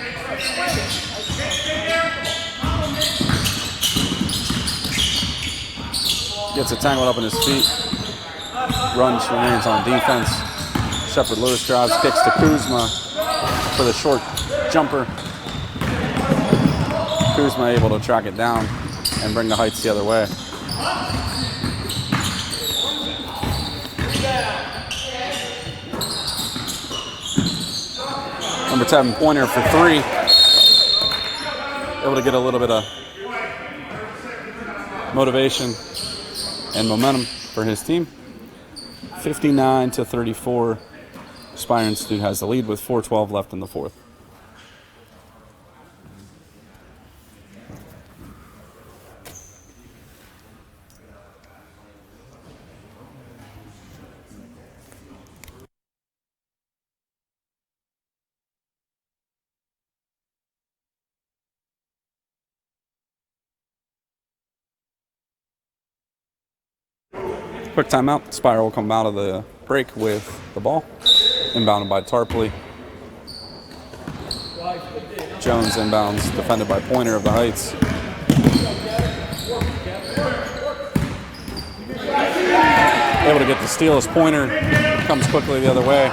Gets it tangled up in his feet. Runs, remains on defense. Shepard Lewis drives, kicks to Kuzma for the short jumper. Kuzma able to track it down and bring the Heights the other way. Number 7, Pointer for 3. Able to get a little bit of motivation and momentum for his team. 59-34. Spire Institute has the lead with 4:12 left in the 4th. Quick timeout. Spire will come out of the break with the ball. Inbounded by Tarpley. Jones inbounds, defended by Pointer of the Heights. Able to get the steal as Pointer comes quickly the other way.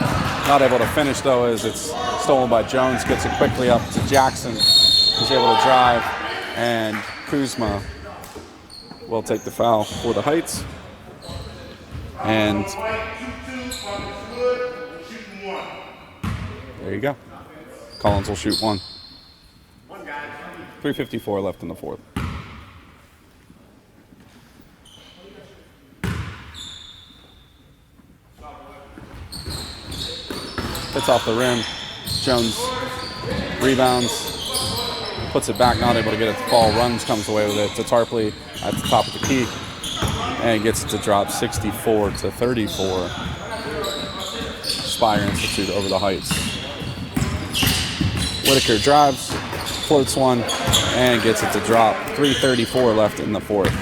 Not able to finish though, as it's stolen by Jones. Gets it quickly up to Jackson, who's able to drive, and Kuzma will take the foul for the Heights. And there you go. Collins will shoot 1. 3:54 left in the 4th. Hits off the rim. Jones rebounds, puts it back, not able to get it to fall. Runs, comes away with it to Tarpley at the top of the key, and gets it to drop 64-34. Spire Institute over the Heights. Whitaker drives, floats one, and gets it to drop. 3:34 left in the 4th.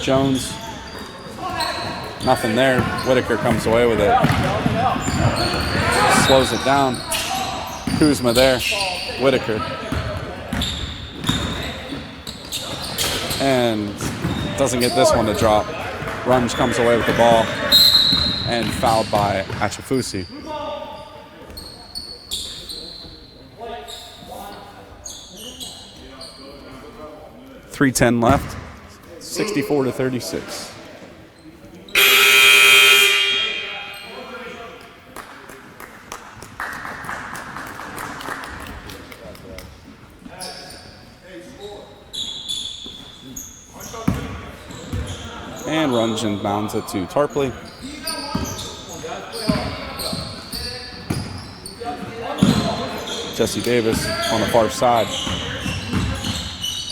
Jones, nothing there. Whitaker comes away with it. Slows it down. Kuzma there. Whitaker. And doesn't get this one to drop. Runge comes away with the ball and fouled by Achafusi. .310 left. 64-36. and runs and bounds it to Tarpley. Jesse Davis on the far side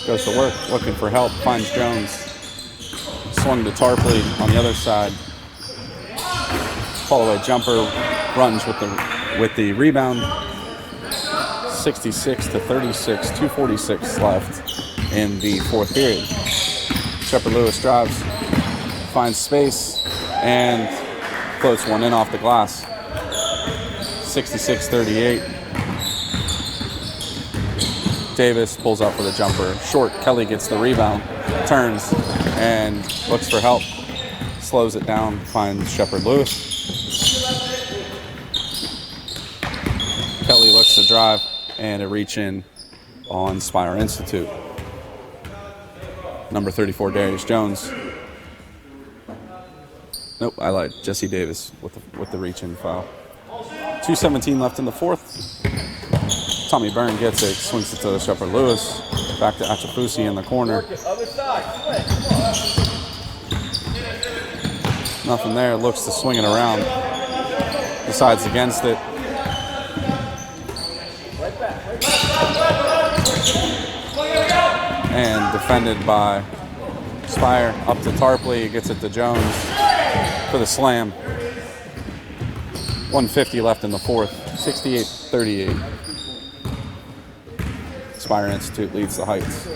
goes to work, looking for help, finds Jones. Swung to Tarpley on the other side. Follow-away jumper, runs with the rebound. 66-36, 2:46 left in the fourth period. Shepard Lewis drives, finds space, and floats one in off the glass. 66-38. Davis pulls up for the jumper. Short, Kelly gets the rebound, turns, and looks for help. Slows it down, finds Shepard Lewis. Kelly looks to drive, and a reach in on Spire Institute. Number 34, Darius Jones. Nope, I lied. Jesse Davis with the reach in foul. 2:17 left in the fourth. Tommy Byrne gets it, swings it to Shepard Lewis. Back to Achafusi in the corner. Nothing there. Looks to swing it around. Decides against it. And defended by Spire. Up to Tarpley. Gets it to Jones for the slam. 1:50 left in the fourth. 68-38. Spire Institute leads the Heights.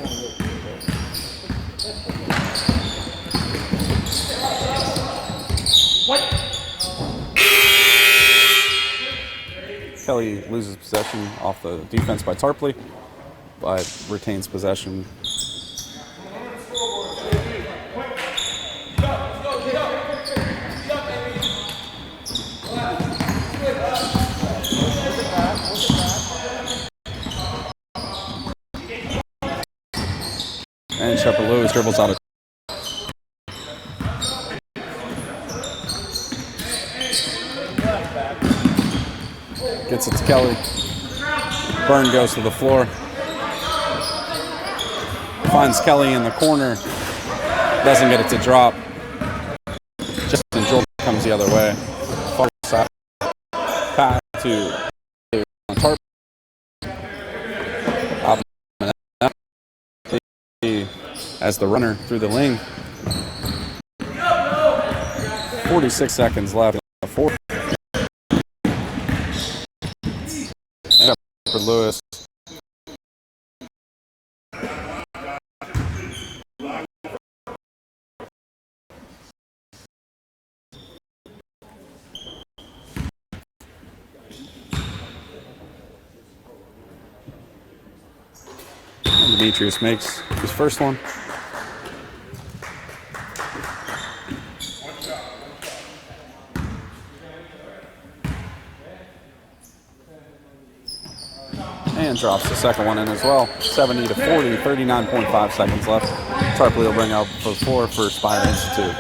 Kelly loses possession off the defense by Tarpley, but retains possession. And Shepard Lewis dribbles out of. Gets it to Kelly. Byrne goes to the floor. Finds Kelly in the corner. Doesn't get it to drop. Justin Jordan comes the other way. Far side. Pass to Tarp. As the runner through the lane. 46 seconds left in the fourth. For Lewis. And Demetrius makes his first one. And drops the second one in as well. 70-40, 39.5 seconds left. Tarpley will bring out the floor for Spire Institute.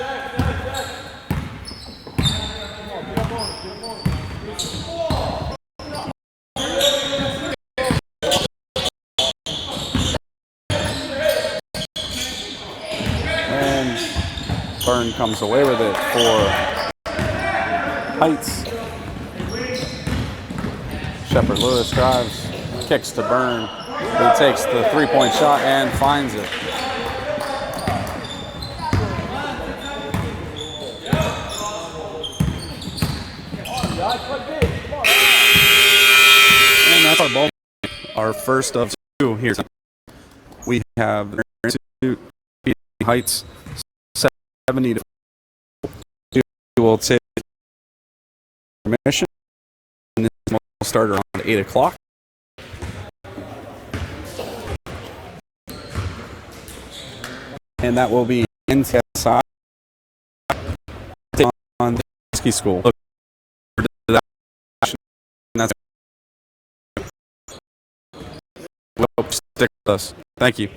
And Byrne comes away with it for Heights. Shepard Lewis drives. Kicks to Byrne. He takes the three-point shot and finds it. And that's our ball. Our first of two here. We have Heights 70-40. We will take intermission. And this will start around 8 o'clock. And that will be NTSI on the Kiski School. Stick with us. Thank you.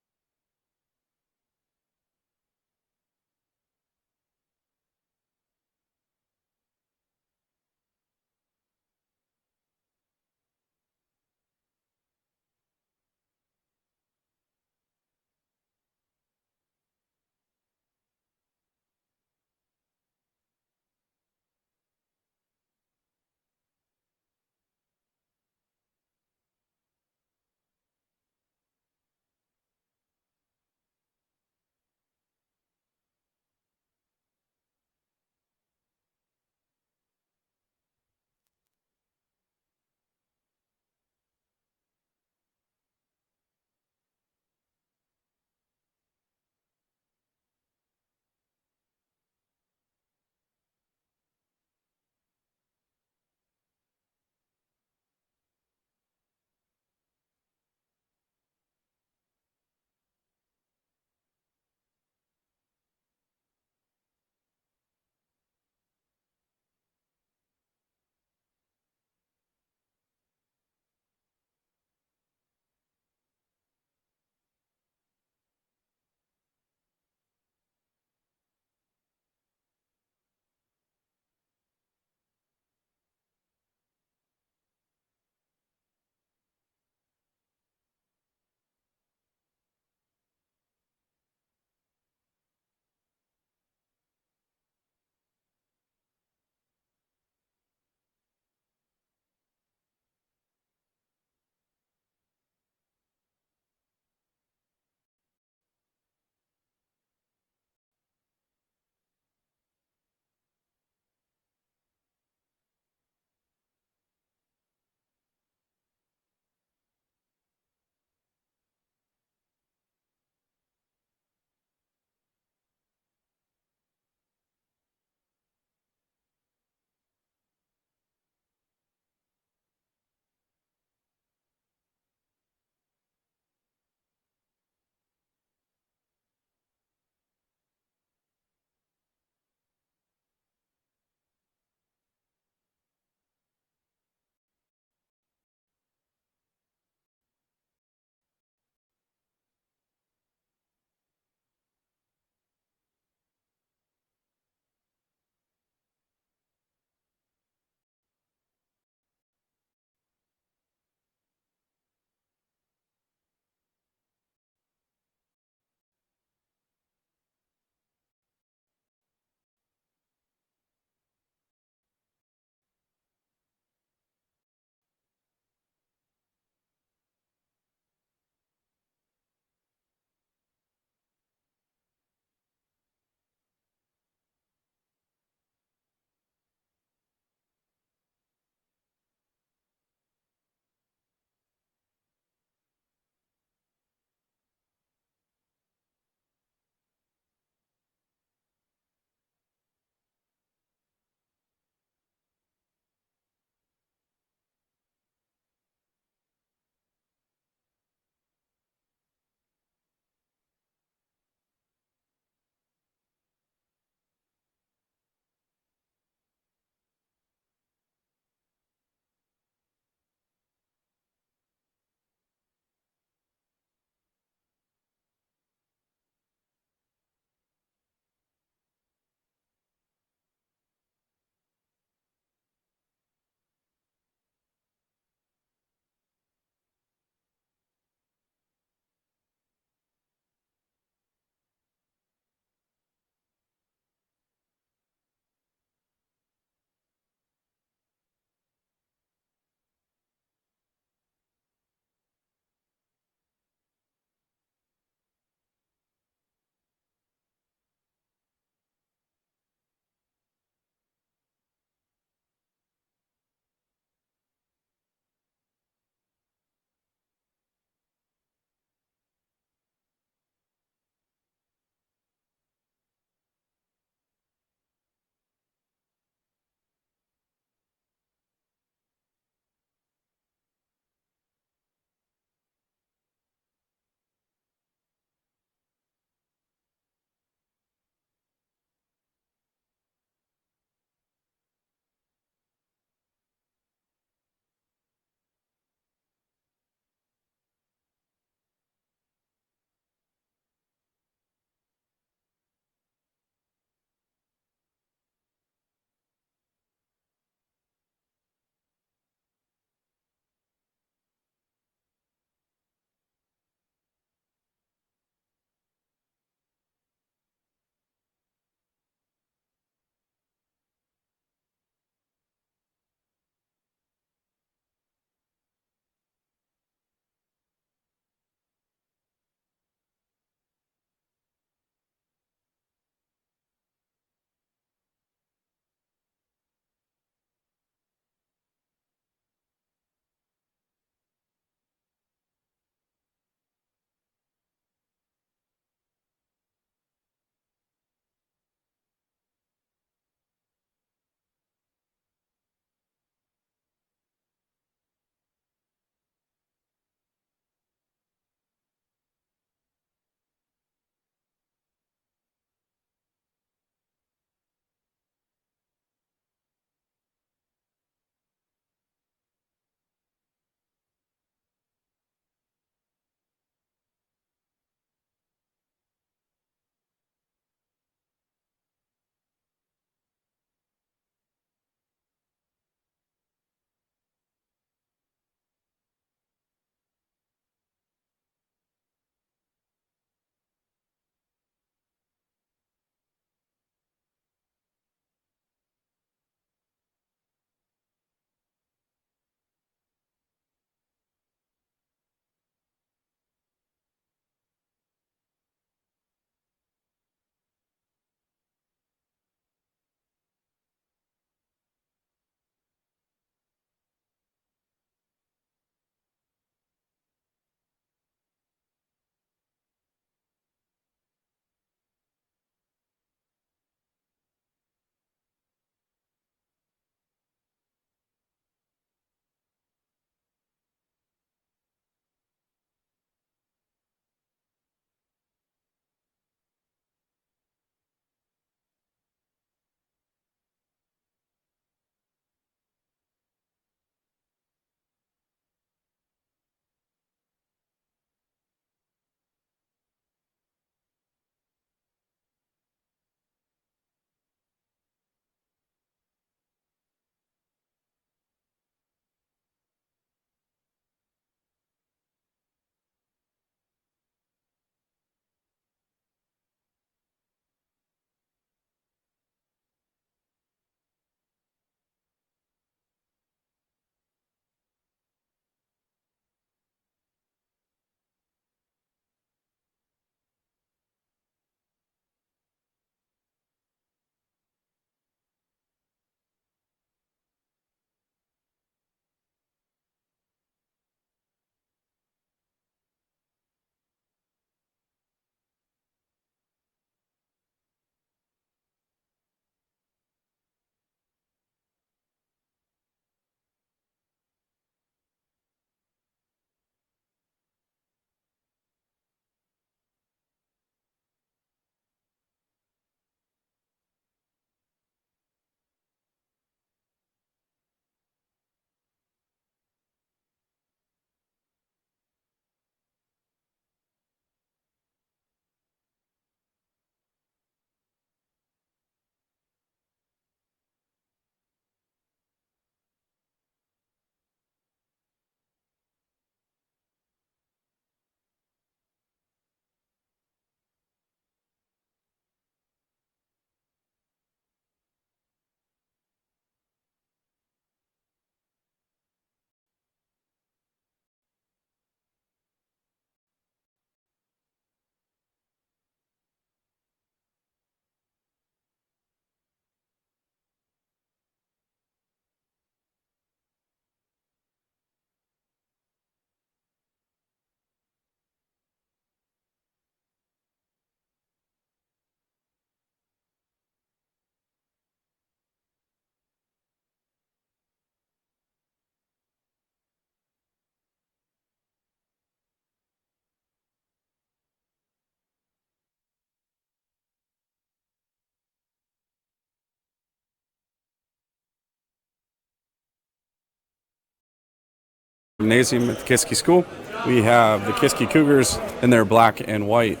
Gymnasium at the Kiski School. We have the Kiski Cougars in their black and white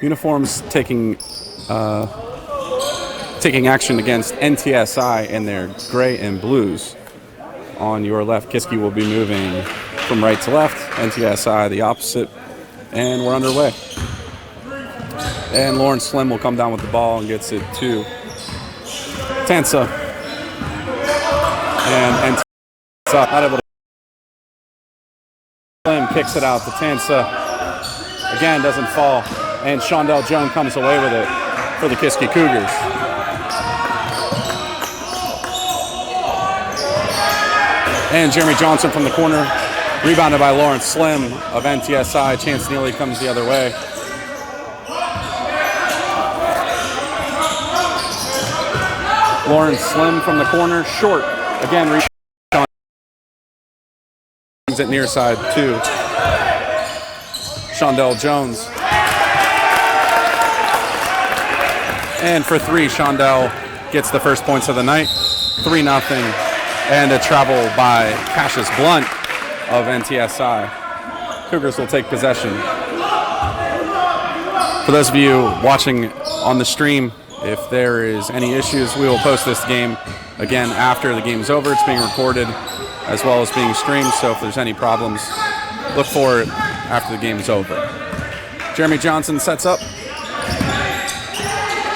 uniforms taking action against NTSI in their gray and blues. On your left, Kiski will be moving from right to left, NTSI the opposite, and we're underway. And Lauren Slim will come down with the ball and gets it to Tansa. And NTSI not able to. Slim kicks it out to Tansa. Again, doesn't fall. And Shondell Jones comes away with it for the Kiski Cougars. And Jeremy Johnson from the corner, rebounded by Lawrence Slim of NTSI. Chance Neely comes the other way. Lawrence Slim from the corner, short. Again, at near side to Shondell Jones. And for three, Shondell gets the first points of the night. 3-0. And a travel by Cassius Blunt of NTSI. Cougars will take possession. For those of you watching on the stream, if there is any issues, we will post this game again after the game's over. It's being recorded as well as being streamed, so if there's any problems, look for it after the game is over. Jeremy Johnson sets up.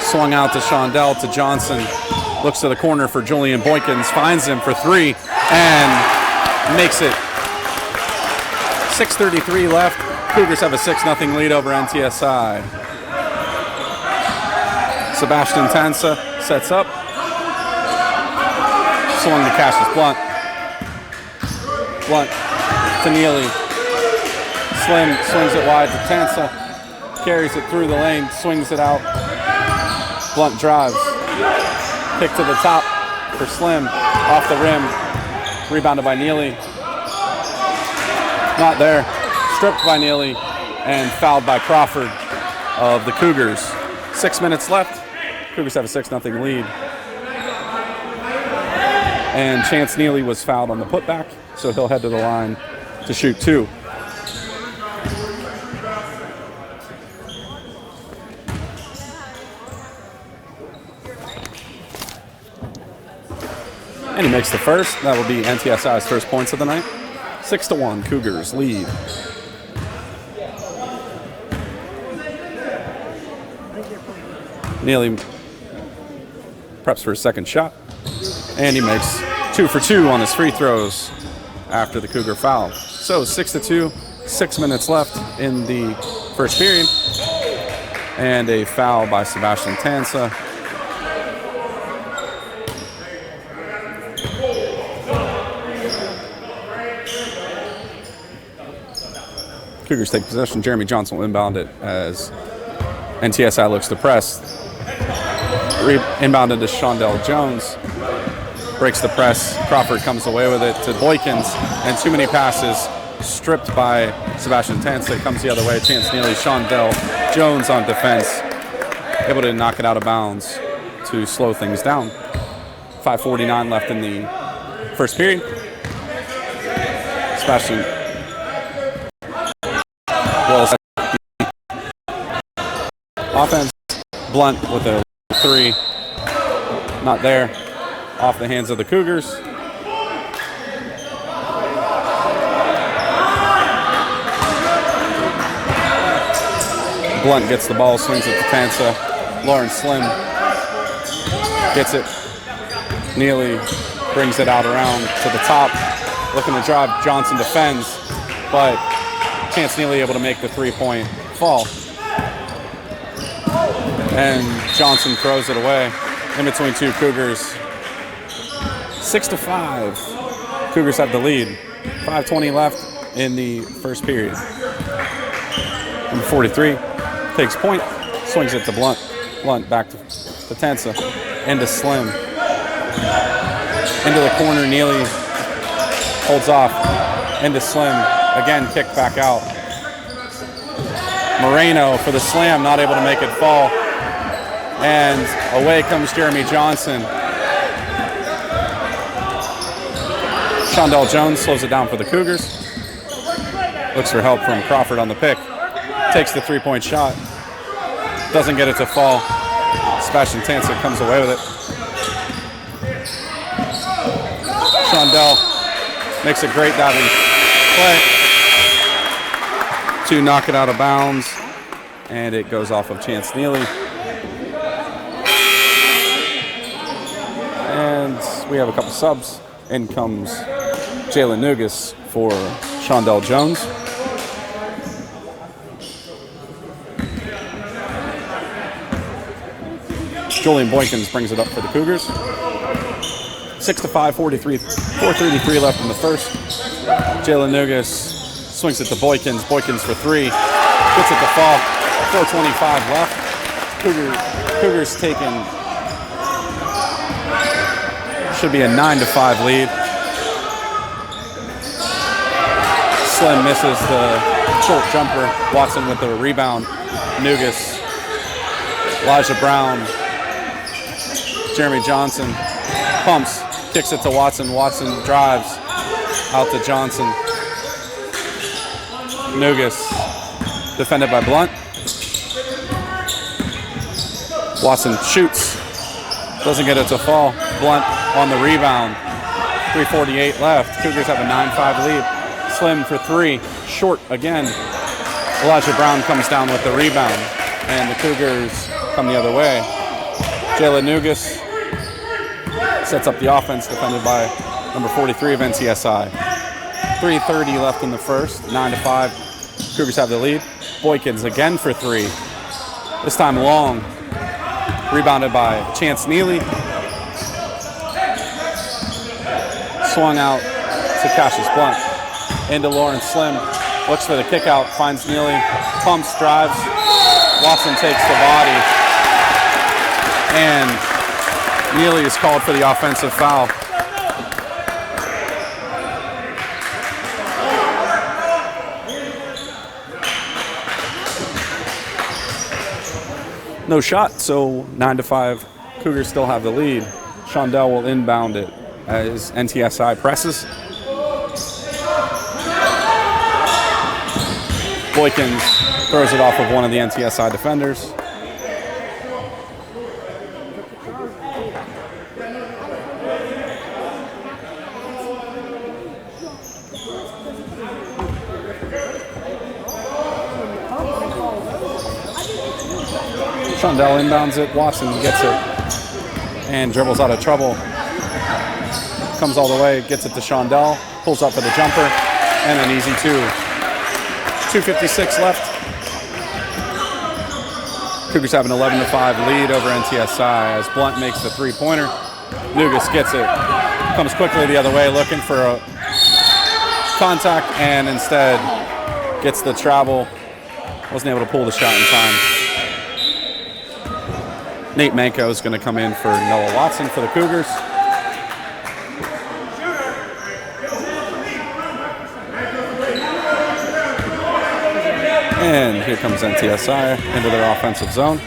Swung out to Shondell, to Johnson. Looks to the corner for Julian Boykins, finds him for three, and makes it. 6:33 left. Cougars have a 6-0 lead over NTSI. Sebastian Tansa sets up. Swung to Cassius Blunt. Blunt to Neely. Slim swings it wide to Tansa. Carries it through the lane, swings it out. Blunt drives. Pick to the top for Slim. Off the rim. Rebounded by Neely. Not there. Stripped by Neely and fouled by Crawford of the Cougars. 6 minutes left. Cougars have a 6-0 lead. And Chance Neely was fouled on the putback, so he'll head to the line to shoot two. And he makes the first. That will be NTSI's first points of the night. 6-1, Cougars lead. Neely preps for his second shot. And he makes 2 for 2 on his free throws after the Cougar foul. So 6-2, 6 minutes left in the first period. And a foul by Sebastian Tansa. Cougars take possession. Jeremy Johnson will inbound it as NTSI looks to press. Inbounded to Shondell Jones. Breaks the press. Crawford comes away with it to Boykins. And too many passes. Stripped by Sebastian Tansa. Comes the other way. Chance Neely. Shondell Jones on defense. Able to knock it out of bounds to slow things down. 5:49 left in the first period. Sebastian offense. Blunt with a three. Not there. Off the hands of the Cougars. Blunt gets the ball, swings it to Tansa. Lawrence Slim gets it. Neely brings it out around to the top. Looking to drive. Johnson defends, but Chance Neely able to make the three-point fall. And Johnson throws it away in between two Cougars. 6-5. Cougars have the lead. 5:20 left in the first period. Number 43 takes point, swings it to Blunt. Blunt back to Tansa. Into Slim. Into the corner, Neely holds off. Into Slim. Again, kicked back out. Moreno for the slam, not able to make it fall. And away comes Jeremy Johnson. Shondell Jones slows it down for the Cougars. Looks for help from Crawford on the pick. Takes the three-point shot. Doesn't get it to fall. Sebastian Tansic comes away with it. Shondell makes a great diving play to knock it out of bounds, and it goes off of Chance Neely. And we have a couple subs. In comes Jalen Nugas for Shondell Jones. Julian Boykins brings it up for the Cougars. 6-5, 4:33 left in the first. Jalen Nugas swings it to Boykins. Boykins for three. Gets it to fall. 4:25 left. Cougars taking, should be a 9-5 lead. Slim misses the short jumper. Watson with the rebound. Nugas. Elijah Brown. Jeremy Johnson pumps, kicks it to Watson. Watson drives out to Johnson. Nugas defended by Blunt. Watson shoots, doesn't get it to fall. Blunt on the rebound. 3:48 left. Cougars have a 9-5 lead. Slim for three, short again. Elijah Brown comes down with the rebound, and the Cougars come the other way. Jalen Nugas sets up the offense, defended by number 43 of NTSI. 3:30 left in the first, 9-5. Cougars have the lead. Boykins again for three. This time long. Rebounded by Chance Neely. Swung out to Cassius Blunt. Into Lawrence Slim. Looks for the kick out, finds Neely. Pumps, drives. Watson takes the body. And Neely is called for the offensive foul. No shot, so 9-5. Cougars still have the lead. Shondell will inbound it as NTSI presses. Boykins throws it off of one of the NTSI defenders. Shondell inbounds it. Watson gets it and dribbles out of trouble. Comes all the way, gets it to Shondell, pulls up for the jumper, and an easy two. 2:56 left. Cougars have an 11-5 lead over NTSI as Blunt makes the three-pointer. Nugas gets it, comes quickly the other way, looking for a contact, and instead gets the travel. Wasn't able to pull the shot in time. Nate Manko is going to come in for Noah Watson for the Cougars. And here comes NTSI into their offensive zone.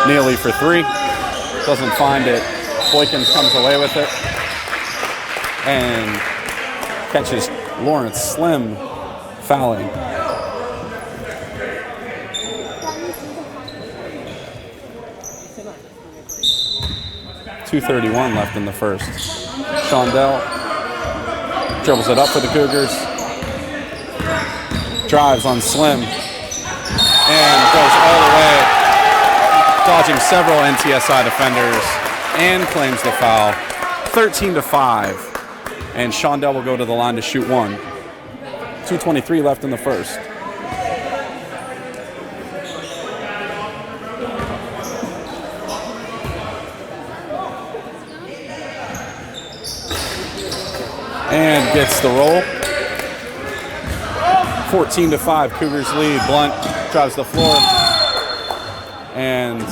Neely for three. Doesn't find it. Boykins comes away with it. And catches Lawrence Slim fouling. .231 left in the first. Shondell dribbles it up for the Cougars. Drives on Slim. And goes all the way, dodging several NTSI defenders, and claims the foul. 13-5. And Shondell will go to the line to shoot one. 2:23 left in the first. And gets the roll. 14-5, Cougars lead. Blunt drives the floor. And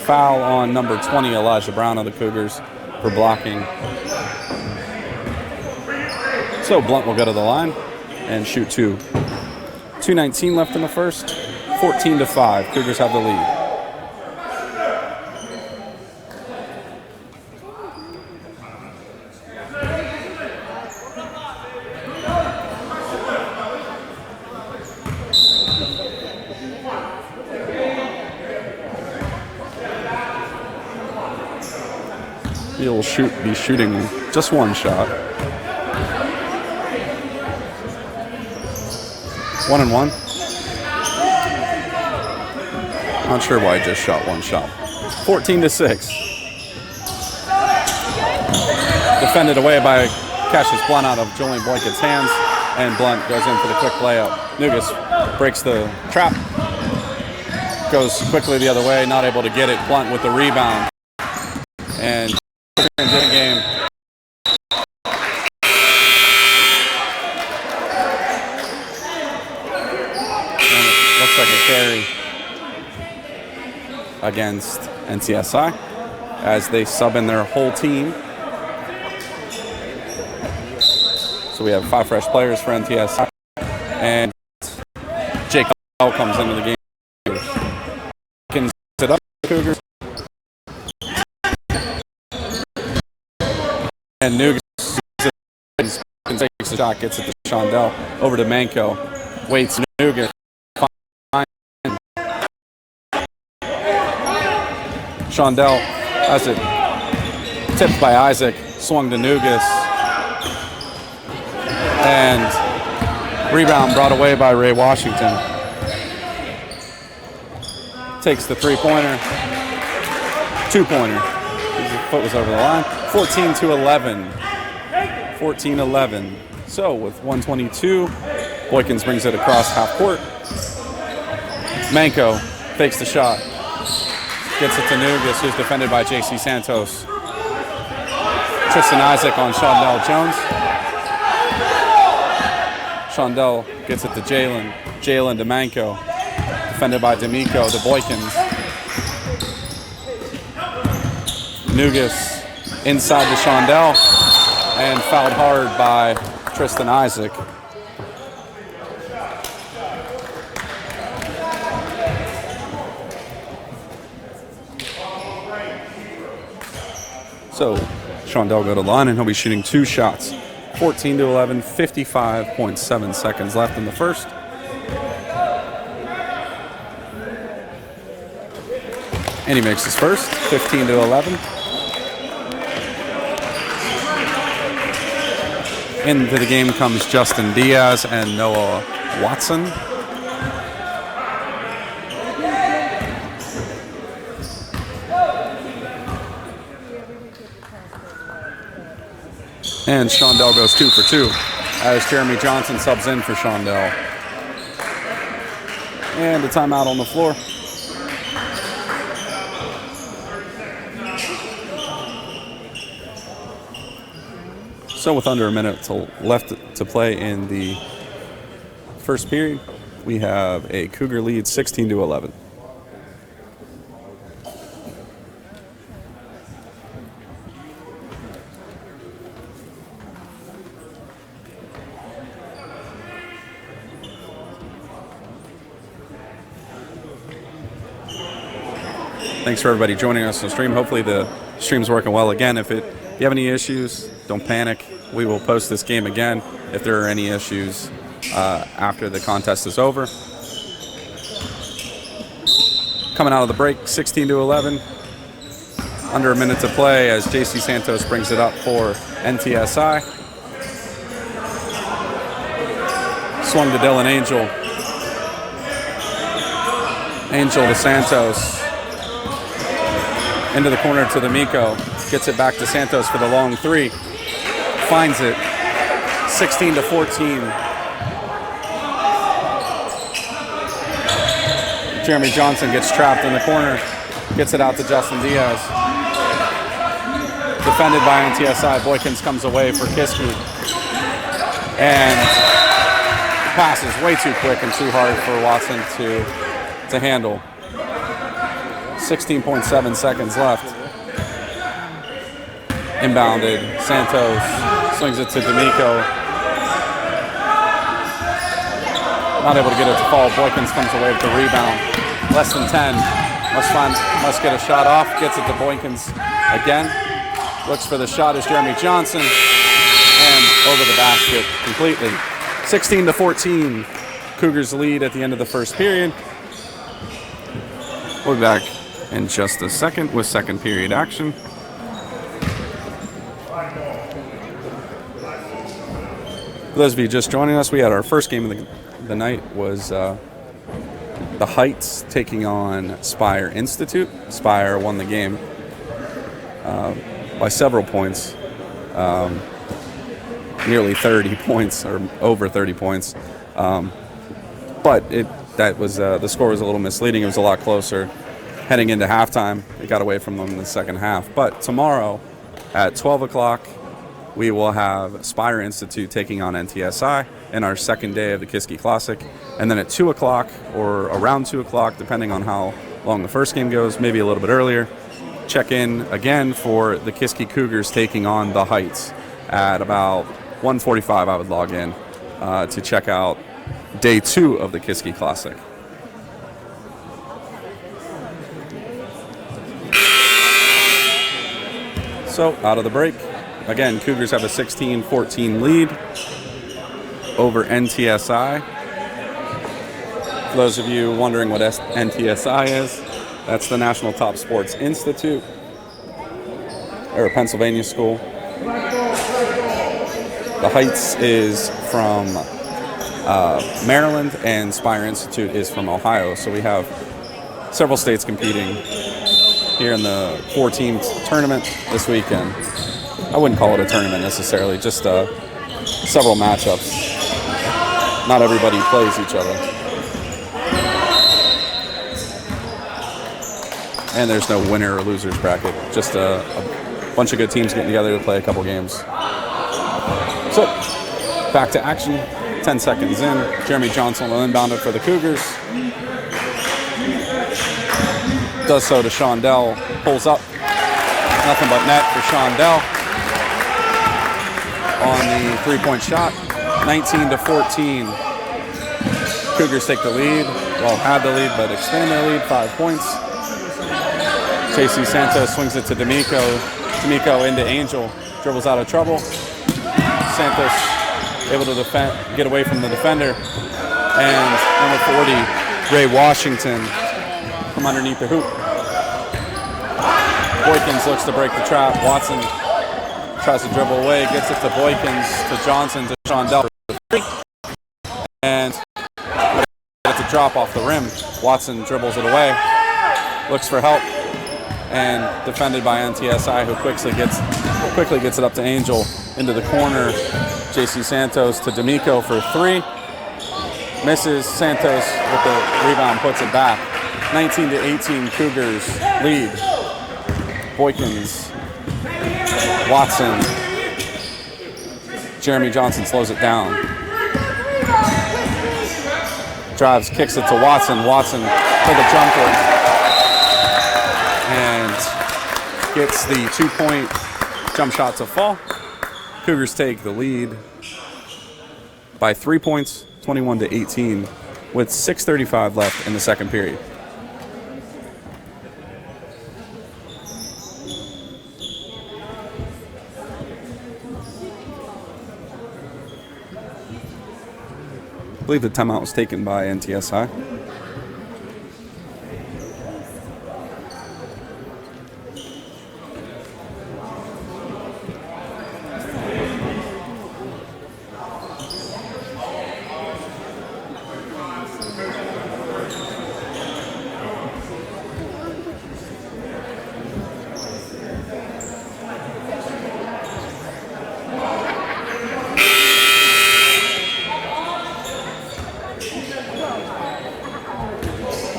foul on number 20, Elijah Brown of the Cougars, for blocking. So Blunt will go to the line and shoot two. 2:19 left in the first. 14-5, Cougars have the lead. He'll be shooting just one shot. 1 and 1. Not sure why I just shot one shot. 14-6. Defended away by Cassius Blunt out of Julian Boykin's hands, and Blunt goes in for the quick layup. Nugas breaks the trap, goes quickly the other way, not able to get it. Blunt with the rebound, and turns in the game. And it looks like a carry against NTSI as they sub in their whole team. So we have 5 fresh players for NTSI, and Jake L comes into the game. Can sit up, Cougars, and Nugas takes the shot, gets it to Shondell, over to Manko, waits Nugas. Shondell has it tipped by Isaac, swung to Nugas, and rebound brought away by Ray Washington. Takes the three-pointer, two-pointer. His foot was over the line. 14-11. 14-11. So with 1:22, Boykins brings it across half court. Manko fakes the shot. Gets it to Nugas, who's defended by J.C. Santos. Tristan Isaac on Shondell Jones. Shondell gets it to Jalen. Jalen to Manko. Defended by D'Amico to Boykins. Nugas inside to Shondell, and fouled hard by Tristan Isaac. So Shondell go to line, and he'll be shooting 2 shots. 14-11, 55.7 seconds left in the first. And he makes his first, 15-11. Into the game comes Justin Diaz and Noah Watson. And Shondell goes 2 for 2 as Jeremy Johnson subs in for Shondell. And a timeout on the floor. So with under a minute left to play in the first period, we have a Cougar lead 16-11. Thanks for everybody joining us on the stream. Hopefully the stream's working well. Again, if you have any issues, don't panic. We will post this game again if there are any issues after the contest is over. Coming out of the break, 16-11. Under a minute to play as J.C. Santos brings it up for NTSI. Swung to Dylan Angel. Angel to Santos. Into the corner to D'Amico. Gets it back to Santos for the long 3. Finds it. 16-14. Jeremy Johnson gets trapped in the corner. Gets it out to Justin Diaz. Defended by NTSI. Boykins comes away for Kiski. And pass is way too quick and too hard for Watson to handle. 16.7 seconds left. Inbounded. Santos swings it to D'Amico. Not able to get it to fall. Boykins comes away with the rebound. Less than 10. Must get a shot off. Gets it to Boykins again. Looks for the shot as Jeremy Johnson. And over the basket completely. 16-14. Cougars lead at the end of the first period. We'll be back in just a second with second period action. For those of you just joining us, we had our first game of the night was the Heights taking on Spire Institute. Spire won the game by several points, nearly 30 points or over 30 points. But the score was a little misleading. It was a lot closer heading into halftime. It got away from them in the second half. But tomorrow at 12 o'clock, we will have Spire Institute taking on NTSI in our second day of the Kiski Classic. And then at 2 o'clock or around 2 o'clock, depending on how long the first game goes, maybe a little bit earlier, check in again for the Kiski Cougars taking on the Heights. At about 1:45, I would log in to check out day 2 of the Kiski Classic. So, out of the break, again, Cougars have a 16-14 lead over NTSI. For those of you wondering what NTSI is, that's the National Top Sports Institute, or a Pennsylvania school. The Heights is from Maryland, and Spire Institute is from Ohio. So we have several states competing here in the 4-team tournament this weekend. I wouldn't call it a tournament necessarily, just several matchups. Not everybody plays each other. And there's no winner or losers bracket, just a bunch of good teams getting together to play a couple games. So, back to action. 10 seconds in. Jeremy Johnson will inbound it for the Cougars. Does so to Shondell. Pulls up. Nothing but net for Shondell on the three-point shot. 19-14. Cougars take the lead. Well, have the lead, but expand their lead. 5 points. JC Santos swings it to D'Amico. D'Amico into Angel. Dribbles out of trouble. Santos able to get away from the defender. And number 40, Ray Washington, from underneath the hoop. Boykins looks to break the trap. Watson tries to dribble away, gets it to Boykins, to Johnson, to Shondell for 3. And it's a drop off the rim. Watson dribbles it away, looks for help, and defended by NTSI, who quickly gets it up to Angel into the corner. JC Santos to D'Amico for 3. Misses. Santos with the rebound puts it back. 19-18 Cougars lead. Boykins, Watson, Jeremy Johnson slows it down. Drives, kicks it to Watson. Watson for the jumper. And gets the 2-point jump shot to fall. Cougars take the lead by 3 points, 21-18, with 6:35 left in the second period. I believe the timeout was taken by NTSI.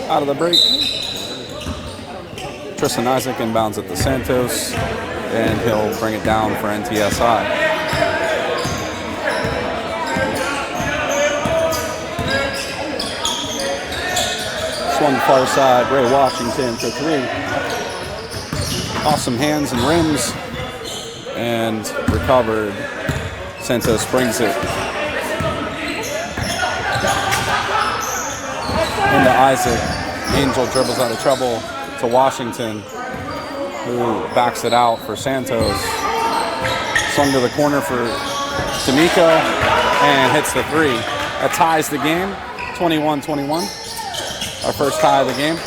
Out of the break, Tristan Isaac inbounds at the Santos, and he'll bring it down for NTSI. Swung far side, Ray Washington for 3. Awesome hands and rims, and recovered. Santos brings it into Isaac. Angel dribbles out of trouble to Washington, who backs it out for Santos. Swung to the corner for D'Amico and hits the 3. That ties the game, 21-21. Our first tie of the game.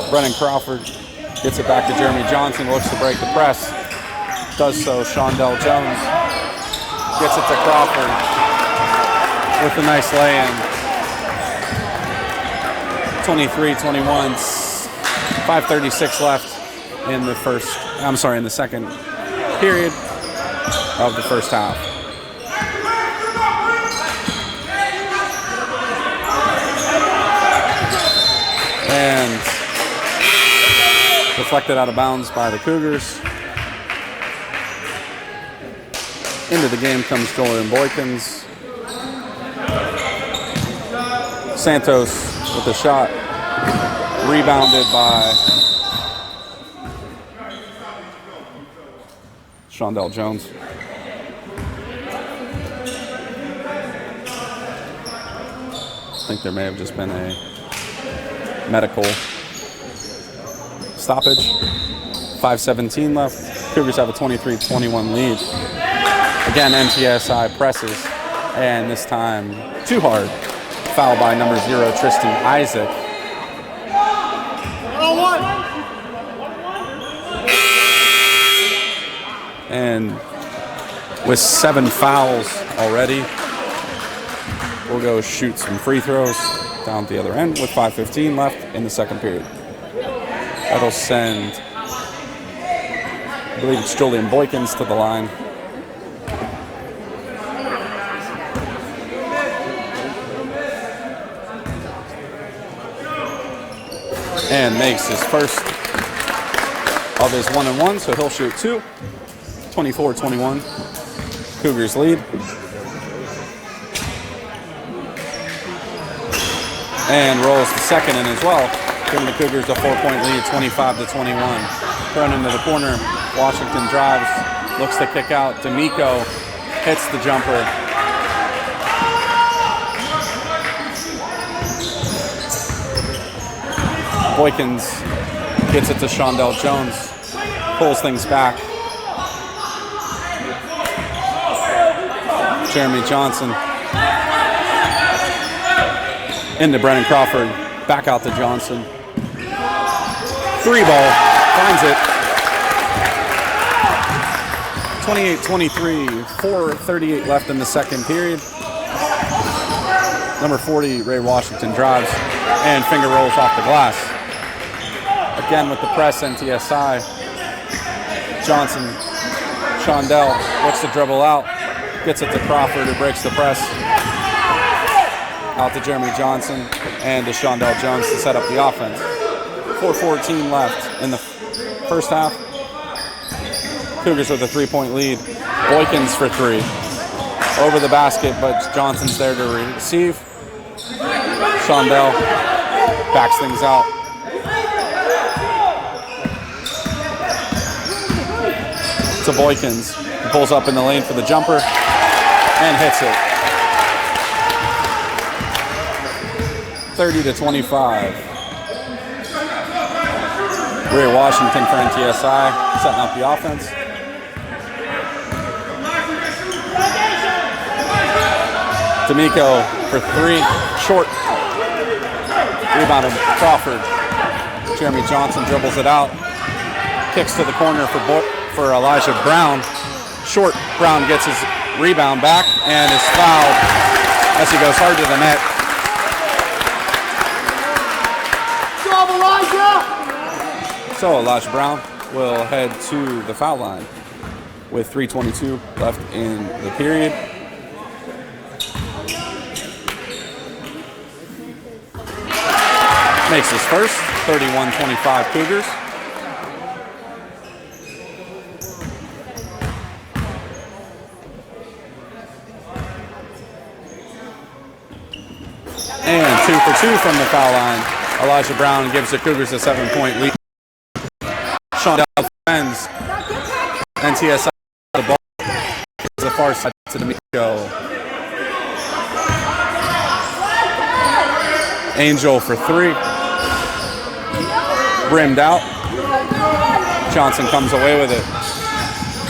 Brennan Crawford gets it back to Jeremy Johnson, looks to break the press. does so. Shondell Jones gets it to Crawford with a nice lay-in. 23-21, 5:36 left in the second period of the first half. And deflected out of bounds by the Cougars. Into the game comes Julian Boykins. Santos with a shot, rebounded by Shondell Jones. I think there may have just been a medical stoppage. 5:17 left. Cougars have a 23-21 lead. Again, NTSI presses, and this time too hard. Foul by number 0, Tristan Isaac. And with 7 fouls already, we'll go shoot some free throws down at the other end with 5:15 left in the second period. That'll send, I believe it's Julian Boykins to the line. And makes his first of his 1-and-1, so he'll shoot 2. 24-21, Cougars lead. And rolls the second in as well, giving the Cougars a 4-point lead, 25-21. Thrown into the corner, Washington drives, looks to kick out. D'Amico hits the jumper. Boykins gets it to Shondell Jones, pulls things back. Jeremy Johnson into Brennan Crawford, back out to Johnson. 3-ball, finds it. 28-23, 4:38 left in the second period. Number 40, Ray Washington drives and finger rolls off the glass. Again with the press, NTSI. Johnson, Shondell looks to dribble out, gets it to Crawford, who breaks the press. Out to Jeremy Johnson and to Shondell Jones to set up the offense. 4:14 left in the first half. Cougars with a 3-point lead. Boykins for 3. Over the basket, but Johnson's there to receive. Shondell backs things out. To Boykins. He pulls up in the lane for the jumper and hits it. 30-25. Ray Washington for NTSI, setting up the offense. D'Amico for 3, short. Rebounded Crawford. Jeremy Johnson dribbles it out. Kicks to the corner for Elijah Brown. Short. Brown gets his rebound back and is fouled as he goes hard to the net. So Elijah Brown will head to the foul line with 3:22 left in the period. Makes his first, 31-25 Cougars. And 2 for 2 from the foul line. Elijah Brown gives the Cougars a 7-point lead. Shondell defends. NTSI the ball. It's the far side to D'Amico. Angel for 3. Rimmed out. Johnson comes away with it.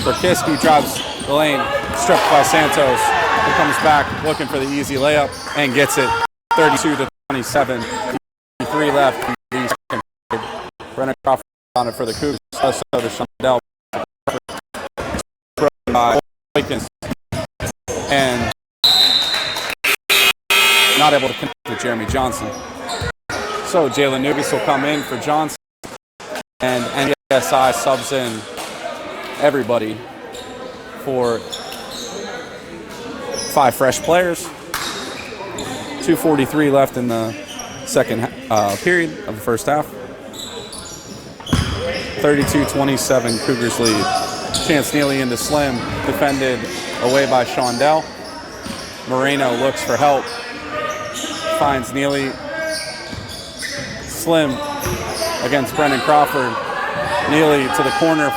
For Kiski, drives the lane. Stripped by Santos. He comes back looking for the easy layup and gets it. 32-27. 3 left in the second period. Brennan Crawford on it for the Cougars. So to Shondell. by Boykins. And not able to connect with Jeremy Johnson. So Jalen Nugas will come in for Johnson. And NTSI subs in everybody for 5 fresh players. 2:43 left in the second period of the first half. 32-27 Cougars lead. Chance Neely into Slim, defended away by Shondell. Moreno looks for help, finds Neely. Slim against Brendan Crawford. Neely to the corner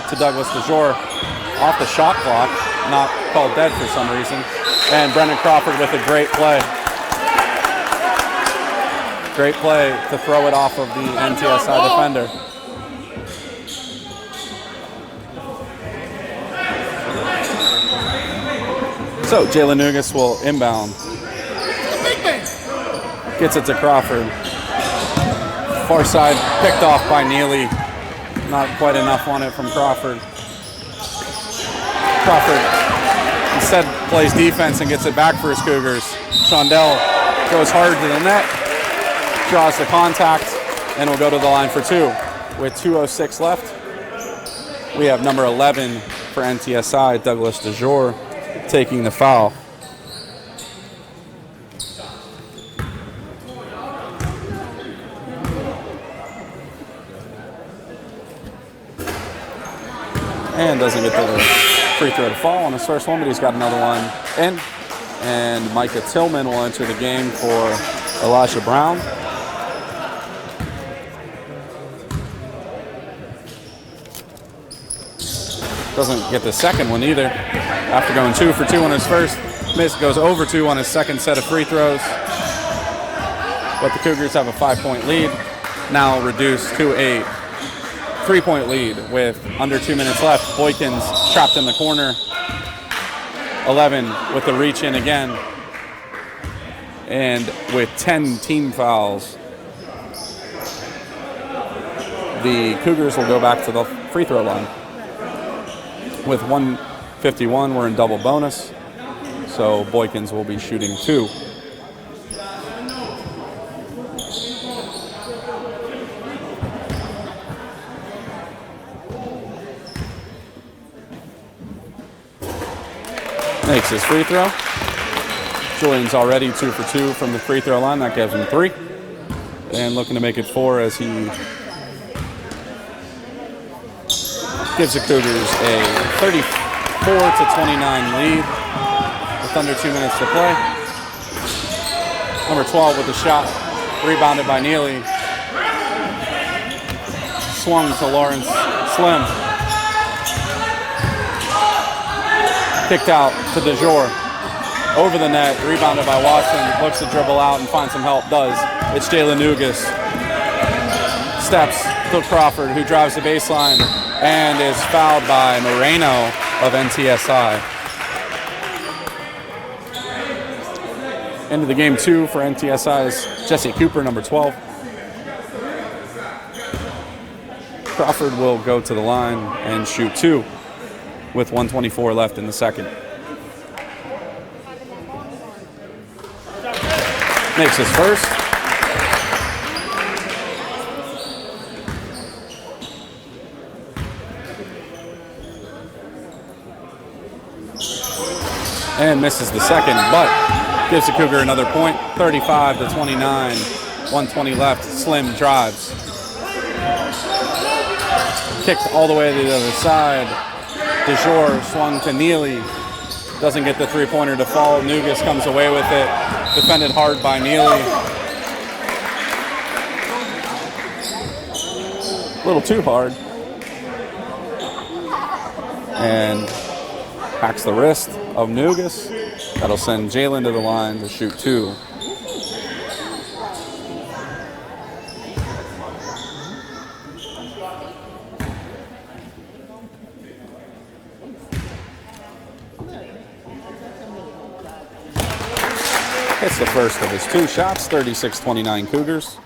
to Douglas DeJour. Off the shot clock, not called dead for some reason. And Brendan Crawford with a great play. Great play to throw it off of the NTSI defender. So Jalen Nugas will inbound. Gets it to Crawford. Far side picked off by Neely. Not quite enough on it from Crawford. Crawford instead plays defense and gets it back for his Cougars. Shondell goes hard to the net, draws the contact, and will go to the line for 2. With 2:06 left, we have number 11 for NTSI, Douglas DeJour, taking the foul. And doesn't get the free throw to fall on his first one, but he's got another one in. And Micah Tillman will enter the game for Elijah Brown. Doesn't get the second one either. After going 2 for 2 on his first, goes over 2 on his second set of free throws. But the Cougars have a 5-point lead, now reduced to a 3-point lead with under 2 minutes left. Boykins trapped in the corner. 11 with the reach in again. And with 10 team fouls, the Cougars will go back to the free throw line. With 1:51, we're in double bonus. So Boykins will be shooting 2. Makes his free throw. Julian's already 2 for 2 from the free throw line. That gives him 3. And looking to make it 4 as he gives the Cougars a 34-29 lead with under 2 minutes to play. Number 12 with the shot, rebounded by Neely. Swung to Lawrence Slim. Kicked out to DeJour. Over the net, rebounded by Watson. Looks to dribble out and find some help. Does. It's Jalen Nugas. Steps to Crawford, who drives the baseline and is fouled by Moreno of NTSI. Into the game 2 for NTSI is Jesse Cooper, number 12. Crawford will go to the line and shoot 2 with 1:24 left in the second. Makes his first. And misses the second, but gives the Cougar another point. 35-29, 1:20 left. Slim drives. Kicked all the way to the other side. DeJour swung to Neely. Doesn't get the three-pointer to fall. Nugas comes away with it. Defended hard by Neely. A little too hard. And hacks the wrist of Nugas. That'll send Jalen to the line to shoot 2. Hits the first of his 2 shots, 36-29 Cougars.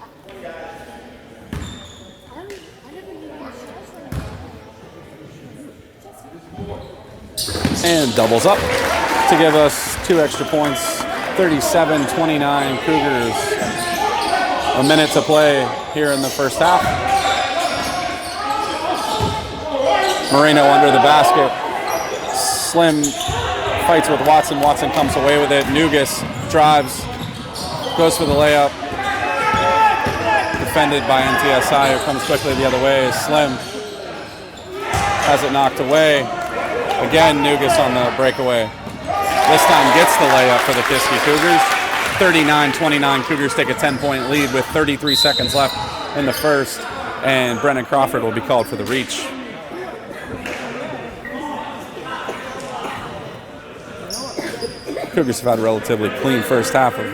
And doubles up to give us 2 extra points. 37-29 Cougars. A minute to play here in the first half. Moreno under the basket. Slim fights with Watson. Watson comes away with it. Nugas drives, goes for the layup. Defended by NTSI, who comes quickly the other way. Slim has it knocked away. Again, Nugas on the breakaway. This time gets the layup for the Kiski Cougars. 39-29, Cougars take a 10-point lead with 33 seconds left in the first, and Brennan Crawford will be called for the reach. Cougars have had a relatively clean first half of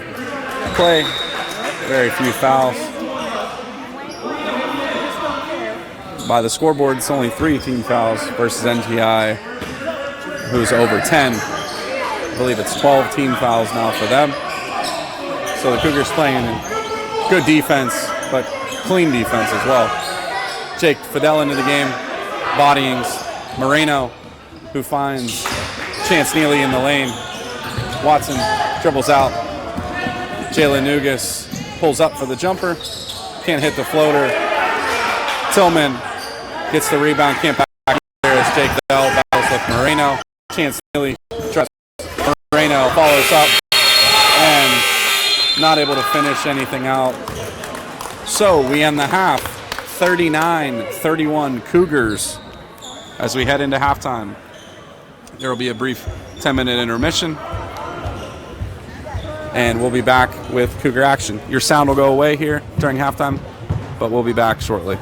play. Very few fouls. By the scoreboard, it's only 3 team fouls versus NTI, who's over 10. I believe it's 12 team fouls now for them. So the Cougars playing good defense, but clean defense as well. Jake Fidel into the game, bodyings. Moreno, who finds Chance Neely in the lane. Watson dribbles out. Jalen Nugas pulls up for the jumper. Can't hit the floater. Tillman gets the rebound. Can't back here as Jake Fidel battles with Moreno. Chance Neely tries. Moreno follows up and not able to finish anything out. So we end the half 39-31 Cougars. As we head into halftime, there will be a brief 10-minute intermission, and we'll be back with Cougar action. Your sound will go away here during halftime, but we'll be back shortly.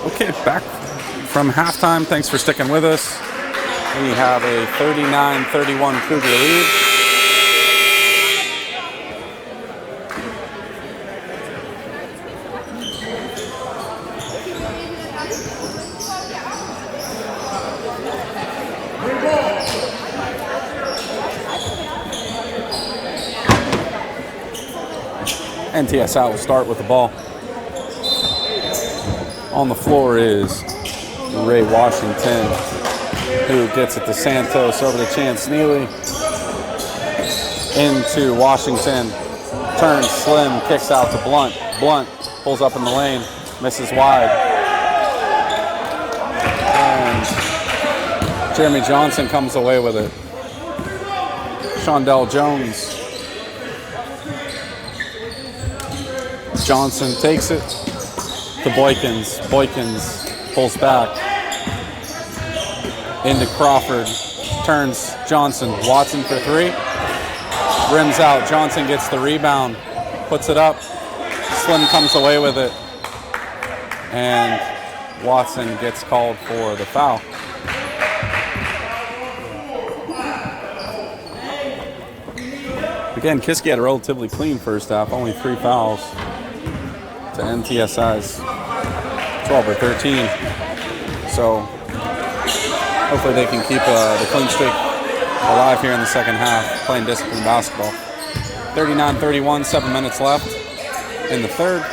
Okay, back from halftime. Thanks for sticking with us. We have a 39-31 Cougar lead. NTSI will start with the ball. On the floor is Ray Washington, who gets it to Santos, over to Chance Neely. Into Washington, turns Slim, kicks out to Blunt. Blunt pulls up in the lane, misses wide. And Jeremy Johnson comes away with it. Shondell Jones. Johnson takes it to Boykins. Boykins pulls back into Crawford. Turns Johnson. Watson for three. Rims out. Johnson gets the rebound. Puts it up. Slim comes away with it. And Watson gets called for the foul. Again, Kiski had a relatively clean first half. Only 3 fouls to NTSI's 12 or 13. So hopefully they can keep the clean streak alive here in the second half, playing disciplined basketball. 39-31, 7 minutes left in the third.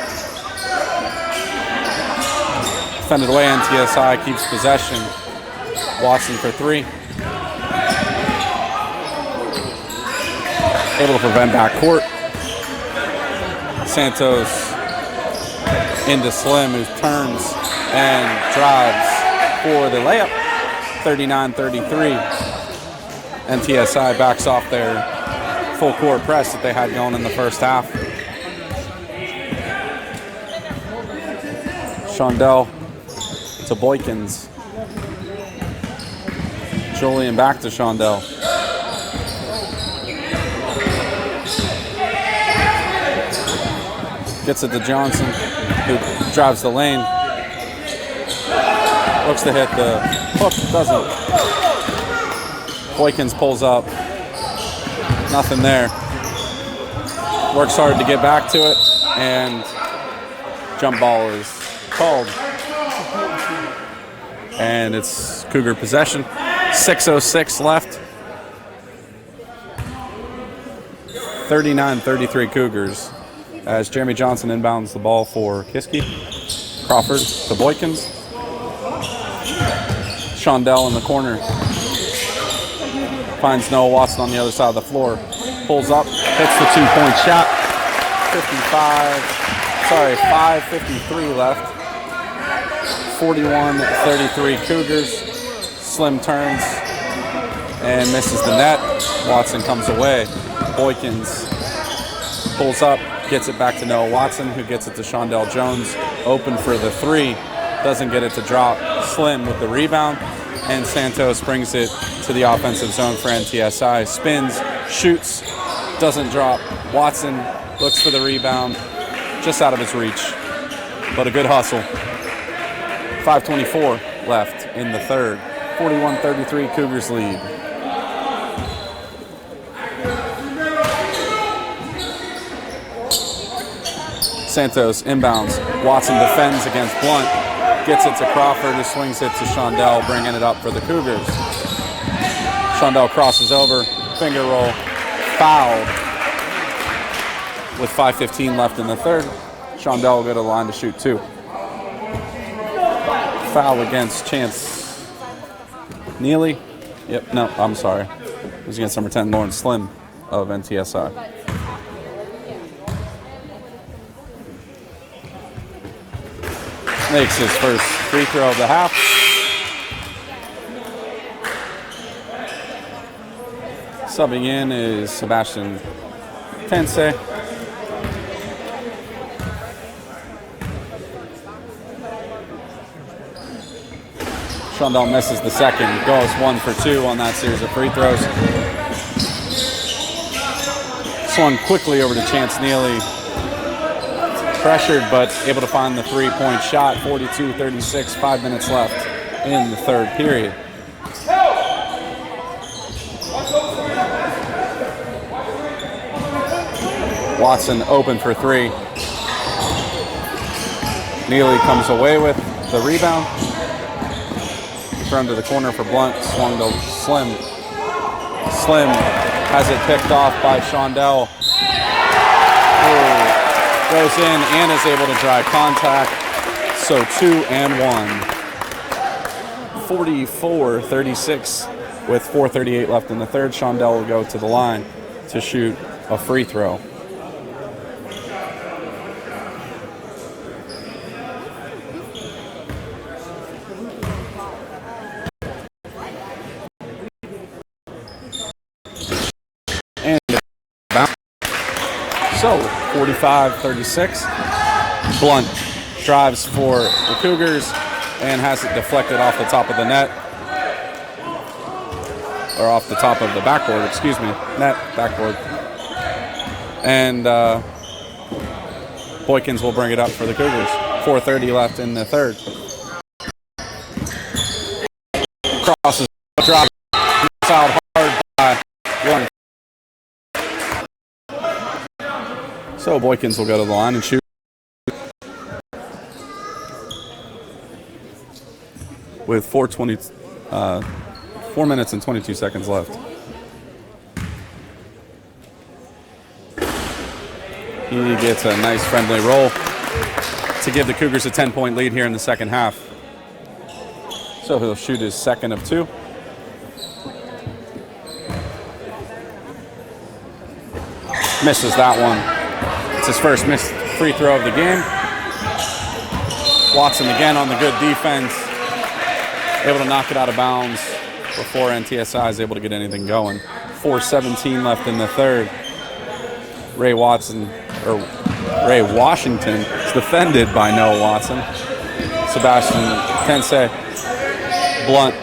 Defended away, NTSI keeps possession. Watson for three. Able to prevent backcourt. Santos into Slim, who turns and drives for the layup. 39-33. NTSI backs off their full court press that they had going in the first half. Shondell to Boykins. Julian back to Shondell. Gets it to Johnson, who drives the lane. Looks to hit the hook, doesn't. Boykins pulls up. Nothing there. Works hard to get back to it, and jump ball is called. And it's Cougar possession. 6:06 left. 39-33 Cougars. As Jeremy Johnson inbounds the ball for Kiski. Crawford to Boykins. Shondell in the corner. Finds Noah Watson on the other side of the floor. Pulls up, hits the two-point shot. 5:53 left. 41-33 Cougars. Slim turns and misses the net. Watson comes away. Boykins pulls up, gets it back to Noah Watson, who gets it to Shondell Jones. Open for the three. Doesn't get it to drop. Slim with the rebound. And Santos brings it to the offensive zone for NTSI. Spins, shoots, doesn't drop. Watson looks for the rebound. Just out of his reach. But a good hustle. 5:24 left in the third. 41-33 Cougars lead. Santos inbounds. Watson defends against Blunt. Gets it to Crawford, who swings it to Shondell, bringing it up for the Cougars. Shondell crosses over. Finger roll. Fouled. With 5:15 left in the third. Shondell will go to the line to shoot two. Foul against Chance Neely. Yep, no, I'm sorry. It was against number 10, Lawrence Slim of NTSI. Makes his first free throw of the half. Subbing in is Sebastian Tense. Shondell misses the second, goes 1 for 2 on that series of free throws. Swung quickly over to Chance Neely. pressured, but able to find the three-point shot. 42-36, 5 minutes left in the third period. Watson open for three. Neely comes away with the rebound. Thrown to the corner for Blunt, swung to Slim. Slim has it picked off by Shondell, who goes in and is able to drive contact. So 2 and 1. 44-36 with 4:38 left in the third. Shondell will go to the line to shoot a free throw. So, 45-36. Blunt drives for the Cougars and has it deflected off the top of the net. Or off the top of the backboard, excuse me. Net, backboard. And Boykins will bring it up for the Cougars. 4:30 left in the third. Crosses, drop, out hard by Blunt. So Boykins will go to the line and shoot. With 4 minutes and 22 seconds left. He gets a nice friendly roll to give the Cougars a 10-point lead here in the second half. So he'll shoot his second of 2. Misses that one. It's his first missed free throw of the game. Watson again on the good defense. Able to knock it out of bounds before NTSI is able to get anything going. 4:17 left in the third. Ray Washington is defended by Noah Watson. Sebastian Tensei. Blunt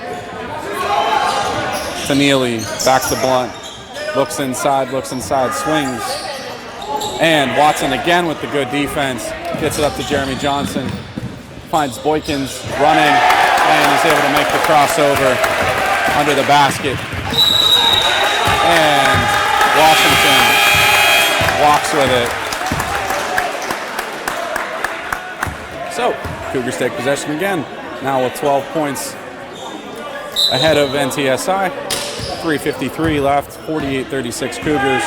to Neely. Back to Blunt. Looks inside, swings. And Watson again with the good defense. Gets it up to Jeremy Johnson. Finds Boykins running. And he's able to make the crossover under the basket. And Washington walks with it. So, Cougars take possession again. Now with 12 points ahead of NTSI. 3:53 left, 48-36 Cougars.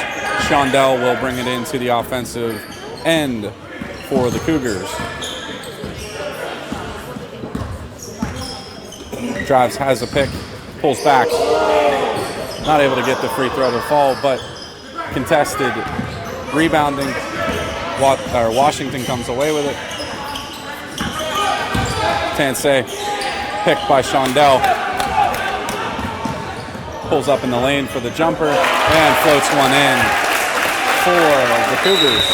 Shondell will bring it into the offensive end for the Cougars. Drives, has a pick, pulls back. Not able to get the free throw to fall, but contested. Rebounding. Washington comes away with it. Tansei, picked by Shondell. Pulls up in the lane for the jumper and floats one in for the Cougars.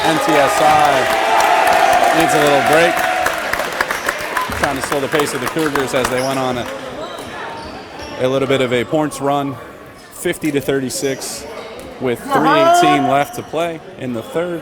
NTSI needs a little break. Trying to slow the pace of the Cougars as they went on a little bit of a points run. 50-36 with 3:18 left to play in the third.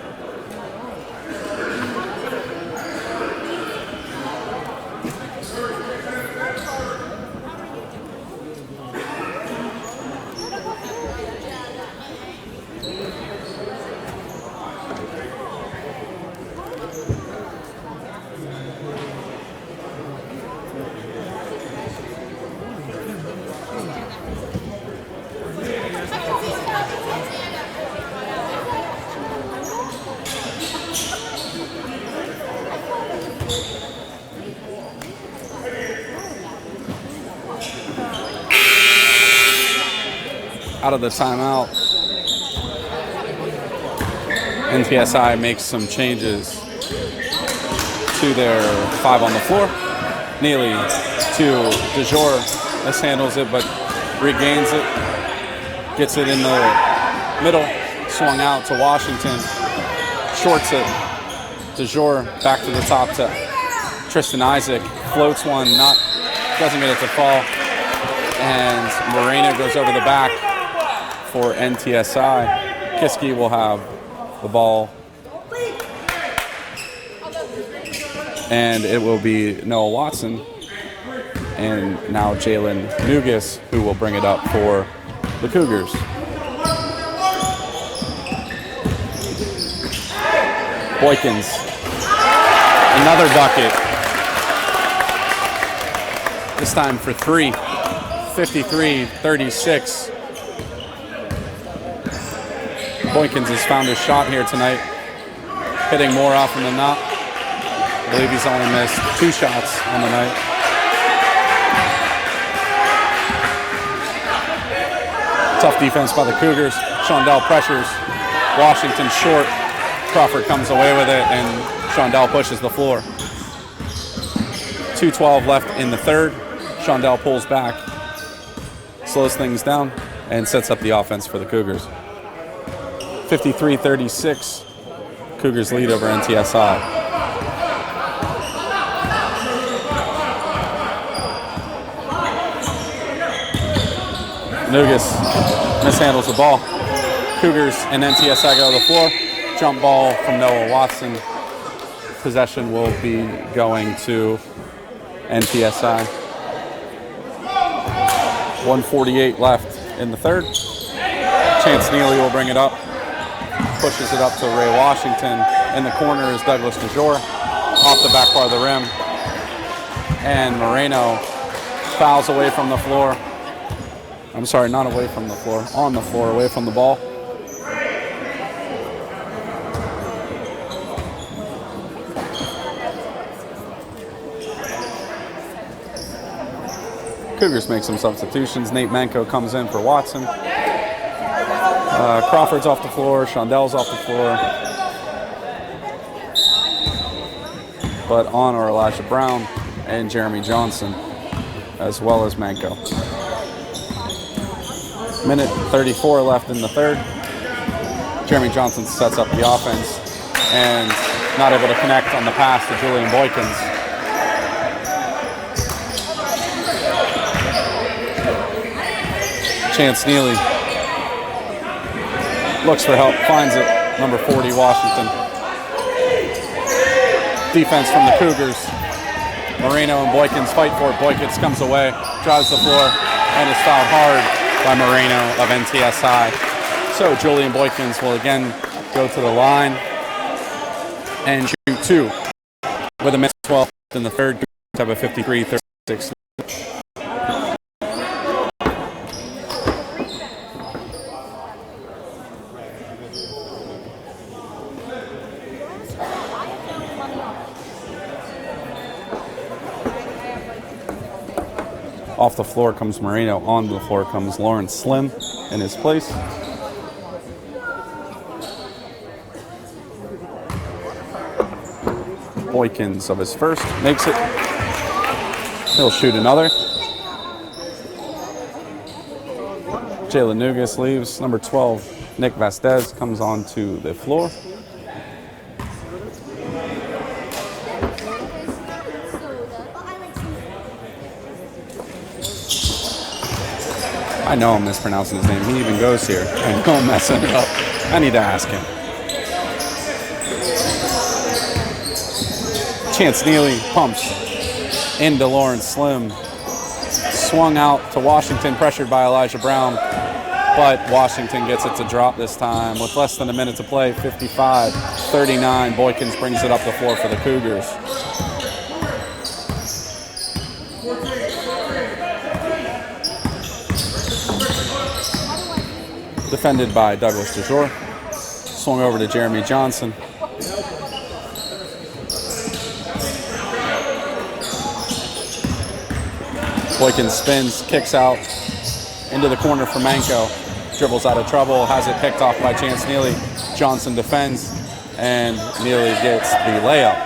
Out of the timeout, NTSI makes some changes to their 5 on the floor. Neely to DeJour, mishandles it but regains it, gets it in the middle, swung out to Washington, shorts it. DeJour back to the top to Tristan Isaac, floats one, doesn't get it to fall, and Moreno goes over the back for NTSI. Kiski will have the ball And it will be Noah Watson and now Jalen Nugas who will bring it up for the Cougars. Boykins, another bucket. This time for 3, 53-36. Boykins has found his shot here tonight, hitting more often than not. I believe he's only missed 2 shots on the night. Tough defense by the Cougars. Shondell pressures. Washington short. Crawford comes away with it, and Shondell pushes the floor. 2:12 left in the third. Shondell pulls back, slows things down, and sets up the offense for the Cougars. 53-36. Cougars lead over NTSI. Nugas mishandles the ball. Cougars and NTSI go to the floor. Jump ball from Noah Watson. Possession will be going to NTSI. 1:48 left in the third. Chance Neely will bring it up. Pushes it up to Ray Washington. In the corner is Douglas DeJour. Off the back part of the rim. And Moreno fouls away from the floor. I'm sorry, not away from the floor. On the floor, away from the ball. Cougars make some substitutions. Nate Manko comes in for Watson. Crawford's off the floor. Shondell's off the floor. But on are Elijah Brown and Jeremy Johnson, as well as Manko. Minute 34 left in the third. Jeremy Johnson sets up the offense and not able to connect on the pass to Julian Boykins. Chance Neely looks for help, finds it, number 40, Washington. Defense from the Cougars. Moreno and Boykins fight for it. Boykins comes away, drives the floor, and is fouled hard by Moreno of NTSI. So Julian Boykins will again go to the line and shoot 2 with a minute 12 in the third. Have a 53-36. Off the floor comes Moreno. On the floor comes Lawrence Slim in his place. Boykins of his first makes it. He'll shoot another. Jalen Nugas leaves. Number 12, Nick Vasquez, comes onto the floor. I know I'm mispronouncing his name. He even goes here. I know I'm messing it up. I need to ask him. Chance Neely pumps into Lawrence Slim. Swung out to Washington, pressured by Elijah Brown. But Washington gets it to drop this time. With less than a minute to play, 55-39. Boykins brings it up the floor for the Cougars. Defended by Douglas DeJour. Swung over to Jeremy Johnson. Boykins spins, kicks out into the corner for Manko. Dribbles out of trouble, has it picked off by Chance Neely. Johnson defends, and Neely gets the layup.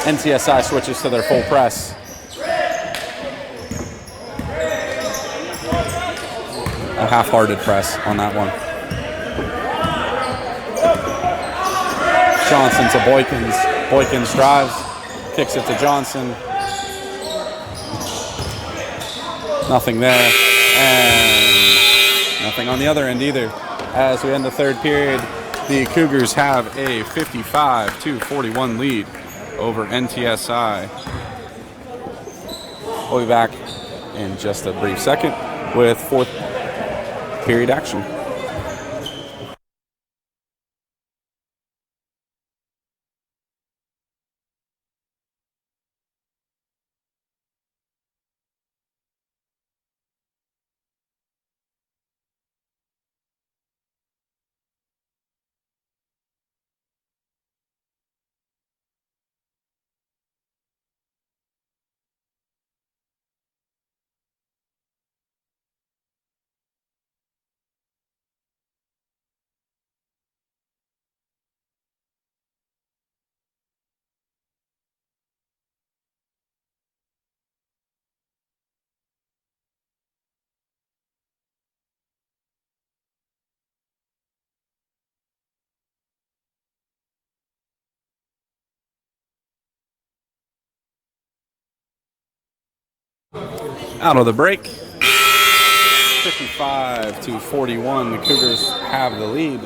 NTSI switches to their full press. A half-hearted press on that one. Johnson to Boykins. Boykins drives, kicks it to Johnson. Nothing there, and nothing on the other end either. As we end the third period, the Cougars have a 55-41 lead over NTSI. We'll be back in just a brief second with fourth period action. Out of the break, 55-41, the Cougars have the lead.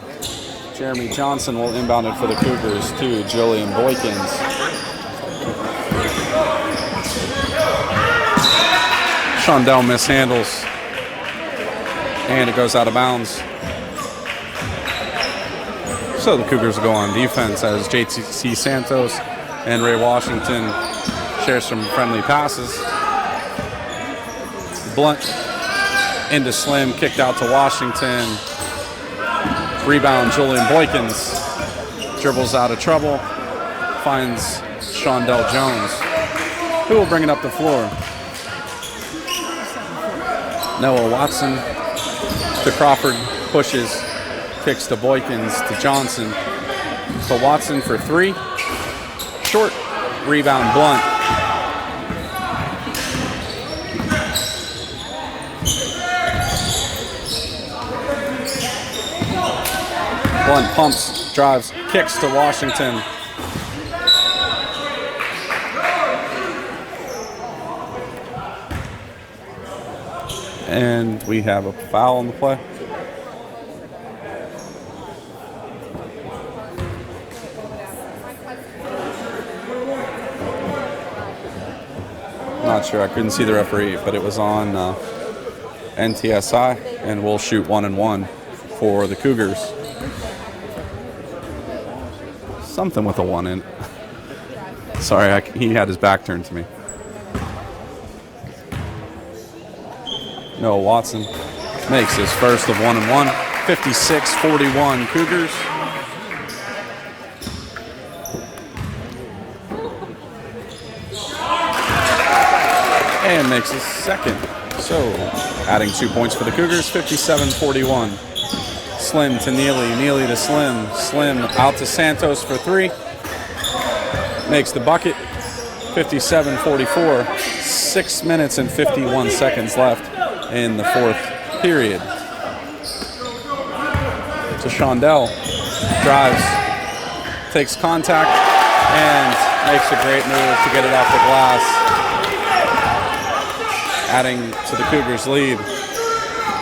Jeremy Johnson will inbound it for the Cougars to Julian Boykins. Shondell mishandles, and it goes out of bounds. So the Cougars go on defense as JC Santos and Ray Washington share some friendly passes. Blunt into Slim, kicked out to Washington. Rebound, Julian Boykins dribbles out of trouble, finds Shondell Jones, who will bring it up the floor. Noah Watson to Crawford, pushes, kicks to Boykins to Johnson. So Watson for three, short, rebound Blunt. Blunt pumps, drives, kicks to Washington. And we have a foul on the play. Not sure, I couldn't see the referee, but it was on NTSI, and we'll shoot 1-1 for the Cougars. Something with a 1 in it. Sorry, he had his back turned to me. Noah Watson makes his first of 1-1. 56-41 Cougars. And makes his second. So adding 2 points for the Cougars, 57-41. Slim to Neely, Neely to Slim, Slim out to Santos for three, makes the bucket, 57-44, 6 minutes and 51 seconds left in the fourth period. To Shondell, drives, takes contact, and makes a great move to get it off the glass, adding to the Cougars' lead.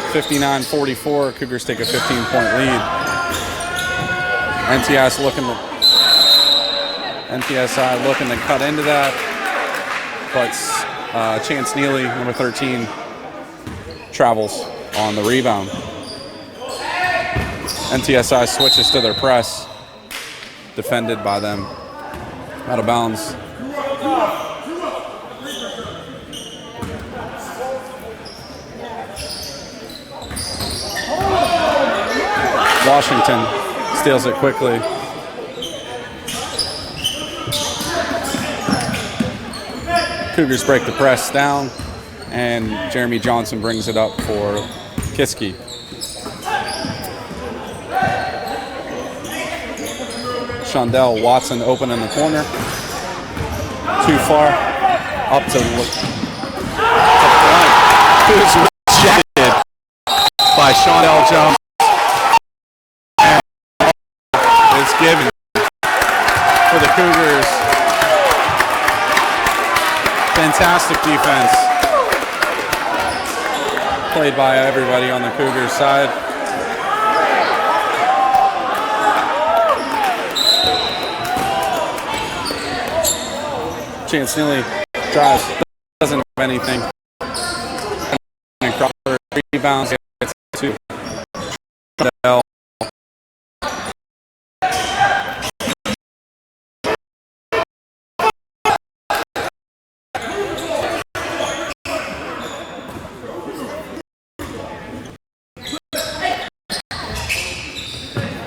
59-44, Cougars take a 15-point lead. NTSI looking to cut into that, but Chance Neely, number 13, travels on the rebound. NTSI switches to their press, defended by them, out of bounds. Washington steals it quickly. Cougars break the press down, and Jeremy Johnson brings it up for Kiski. Shondell Watson open in the corner. Too far. Up to Blunt. Who's rejected by Shondell Jones. It's given for the Cougars. Fantastic defense played by everybody on the Cougars side. Chance Neely drives, doesn't have anything. And Crawford rebounds, gets to Bell.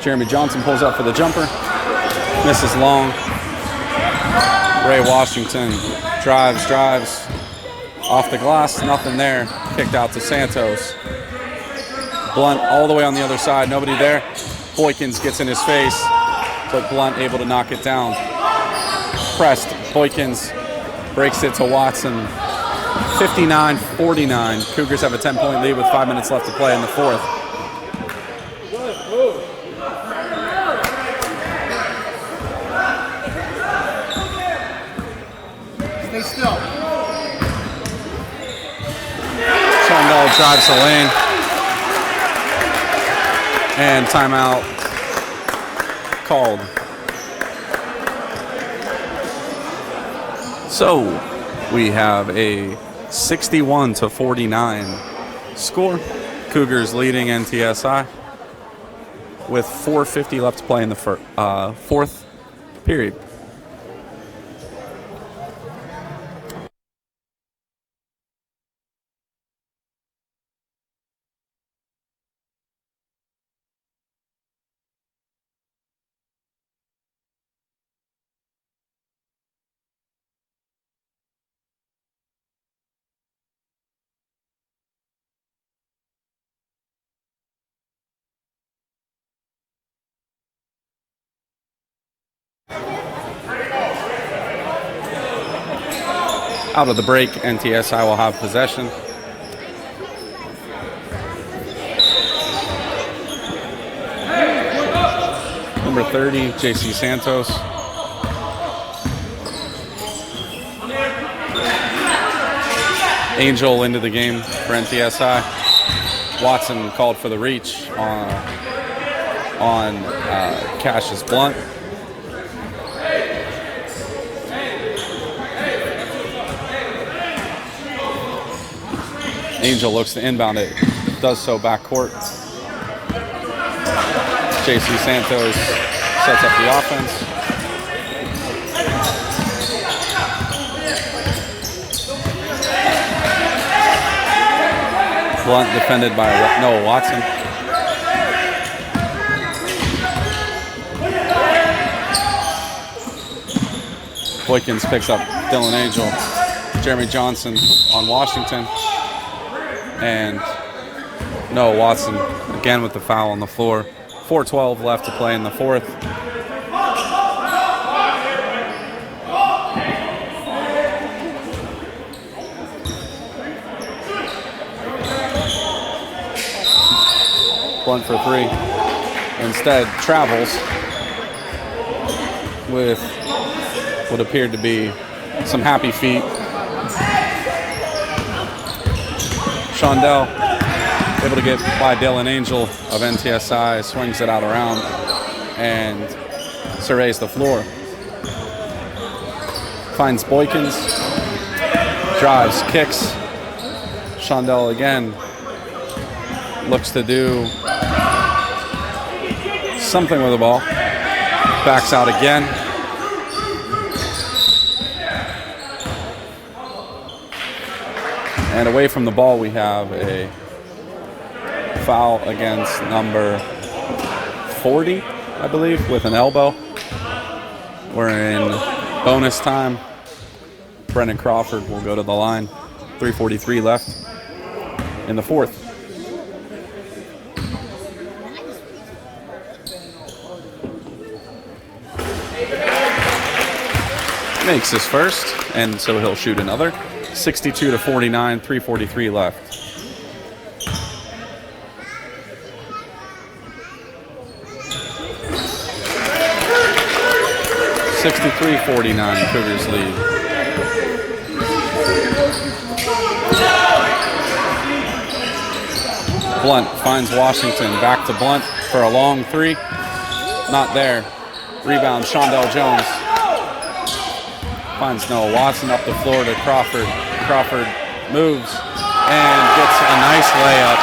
Jeremy Johnson pulls up for the jumper, misses long. Ray Washington drives, off the glass, nothing there, kicked out to Santos. Blunt all the way on the other side, nobody there. Boykins gets in his face, but Blunt able to knock it down. Pressed, Boykins breaks it to Watson. 59-49. Cougars have a 10-point lead with 5 minutes left to play in the fourth. Stay still. Shondell drives the lane. And timeout called. So we have a 61-49 score. Cougars leading NTSI with 4:50 left to play in the fourth period. Out of the break, NTSI will have possession. Number 30, JC Santos. Angel into the game for NTSI. Watson called for the reach on Cassius Blunt. Angel looks to inbound it, does so backcourt. JC Santos sets up the offense. Blunt defended by Noah Watson. Boykins picks up Dylan Angel. Jeremy Johnson on Washington. And Noah Watson again with the foul on the floor. 4:12 left to play in the fourth. Blunt for three. Instead travels with what appeared to be some happy feet. Shondell able to get by Dylan Angel of NTSI, swings it out around and surveys the floor. Finds Boykins, drives, kicks. Shondell again looks to do something with the ball. Backs out again. And away from the ball, we have a foul against number 40, I believe, with an elbow. We're in bonus time. Brendan Crawford will go to the line. 3:43 left in the fourth. Makes his first, and so he'll shoot another. 62-49, 3:43 left. (63-49) Cougars lead. Blunt finds Washington, back to Blunt for a long three. Not there. Rebound, Shondell Jones. Finds Noah Watson up the floor to Crawford. Crawford moves and gets a nice layup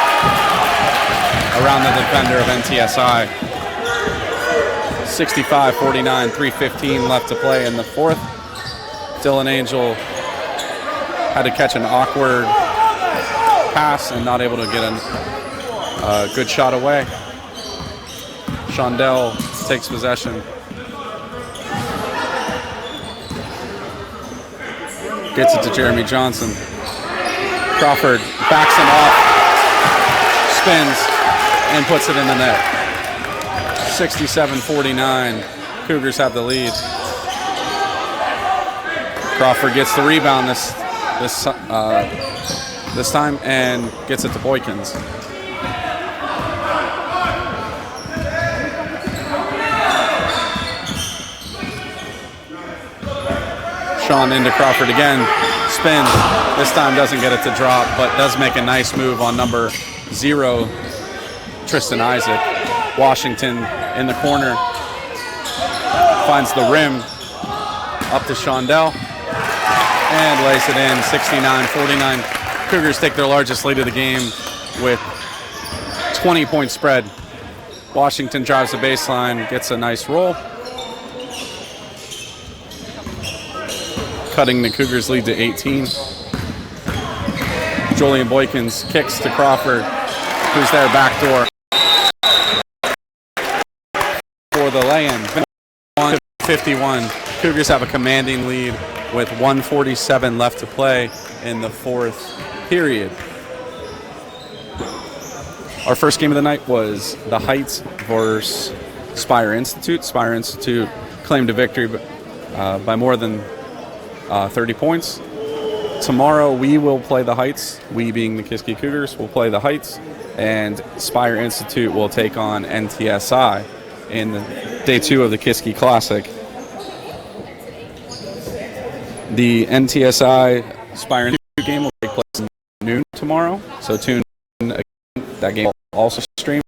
around the defender of NTSI. 65-49, 3:15 left to play in the fourth. Dylan Angel had to catch an awkward pass and not able to get a good shot away. Shondell takes possession. Gets it to Jeremy Johnson. Crawford backs him off, spins, and puts it in the net. 67-49. Cougars have the lead. Crawford gets the rebound this time and gets it to Boykins. Sean into Crawford again. Spin. This time doesn't get it to drop, but does make a nice move on number 0, Tristan Isaac. Washington in the corner. Finds the rim. Up to Shondell. And lays it in. 69-49. Cougars take their largest lead of the game with 20-point spread. Washington drives the baseline, gets a nice roll. Cutting the Cougars lead to 18. Julian Boykins kicks to Crawford, who's there backdoor for the lay-in. 51. Cougars have a commanding lead with 1:47 left to play in the fourth period. Our first game of the night was the Heights versus Spire Institute. Spire Institute claimed a victory by more than 30 points. Tomorrow we will play the Heights. We being the Kiski Cougars will play the Heights, and Spire Institute will take on NTSI in day 2 of the Kiski Classic. The NTSI Spire Institute game will take place at noon tomorrow, so tune in again. That game will also stream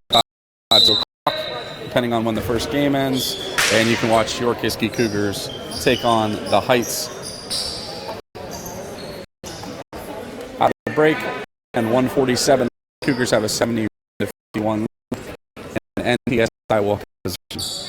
depending on when the first game ends, and you can watch your Kiski Cougars take on the Heights. Out of the break, and 1:47, Cougars have a 70-51 lead, and NTSI will have possession.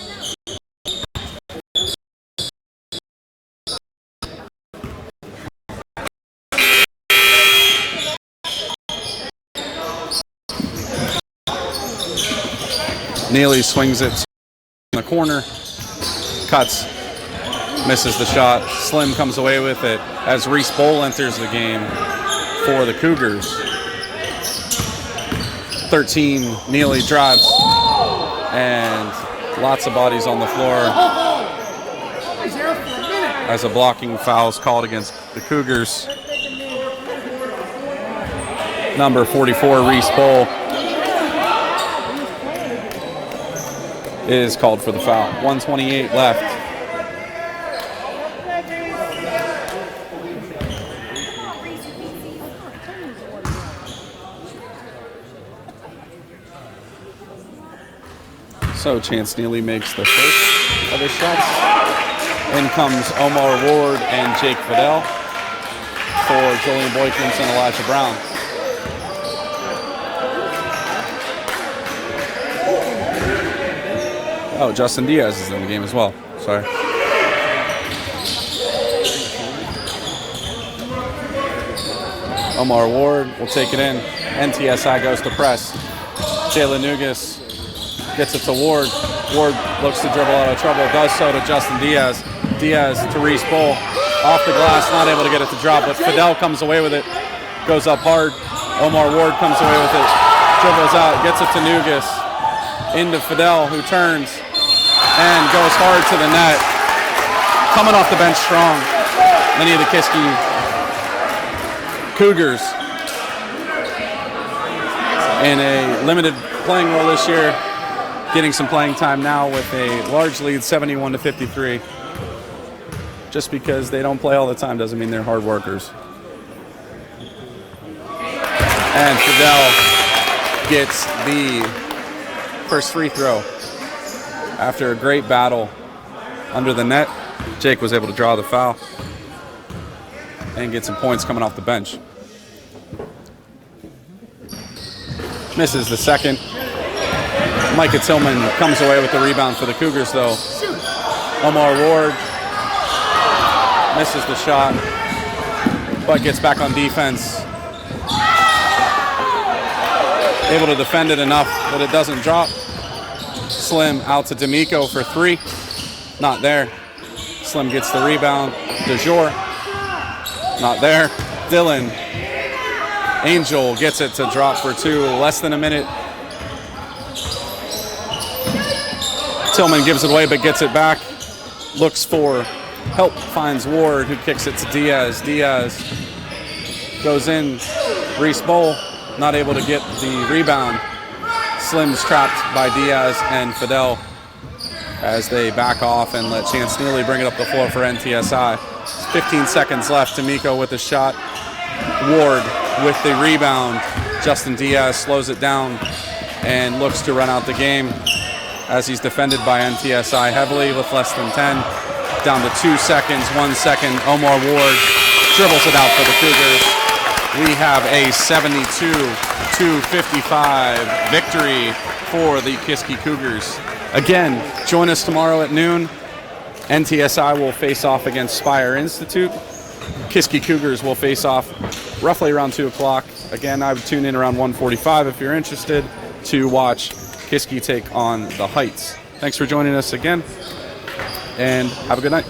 Neely swings it in the corner, cuts, misses the shot. Slim comes away with it as Reese Bowl enters the game for the Cougars. 13, Neely drives, and lots of bodies on the floor as a blocking foul is called against the Cougars. Number 44, Reese Bowl, is called for the foul. 1:28 left. So Chance Neely makes the first of his shots. In comes Omar Ward and Jake Fidel for Julian Boykins and Elijah Brown. Oh, Justin Diaz is in the game as well. Sorry. Omar Ward will take it in. NTSI goes to press. Jalen Nugas gets it to Ward. Ward looks to dribble out of trouble. Does so to Justin Diaz. Diaz to Reese Bowl. Off the glass, not able to get it to drop, but Fidel comes away with it. Goes up hard. Omar Ward comes away with it. Dribbles out, gets it to Nugas. Into Fidel, who turns and goes hard to the net. Coming off the bench strong, many of the Kiski Cougars in a limited playing role this year, getting some playing time now with a large lead, 71-53. Just because they don't play all the time doesn't mean they're hard workers. And Fidel gets the first free throw. After a great battle under the net, Jake was able to draw the foul. and get some points coming off the bench. Misses the second. Micah Tillman comes away with the rebound for the Cougars, though. Omar Ward misses the shot, but gets back on defense. Able to defend it enough that it doesn't drop. Slim out to D'Amico for 3. Not there. Slim gets the rebound. DeJour. Not there. Dylan. Angel gets it to drop for 2. Less than a minute. Tillman gives it away but gets it back. Looks for help. Finds Ward, who kicks it to Diaz. Diaz goes in. Reese Bowl not able to get the rebound. Slim's trapped by Diaz and Fidel as they back off and let Chance Neely bring it up the floor for NTSI. 15 seconds left. D'Amico with the shot. Ward with the rebound. Justin Diaz slows it down and looks to run out the game as he's defended by NTSI heavily with less than 10. Down to 2 seconds, 1 second. Omar Ward dribbles it out for the Cougars. We have a 72-55 victory for the Kiski Cougars. Again, join us tomorrow at noon. NTSI will face off against Spire Institute. Kiski Cougars will face off roughly around 2 o'clock. Again, I would tune in around 1:45 if you're interested to watch Kiski take on the Heights. Thanks for joining us again, and have a good night.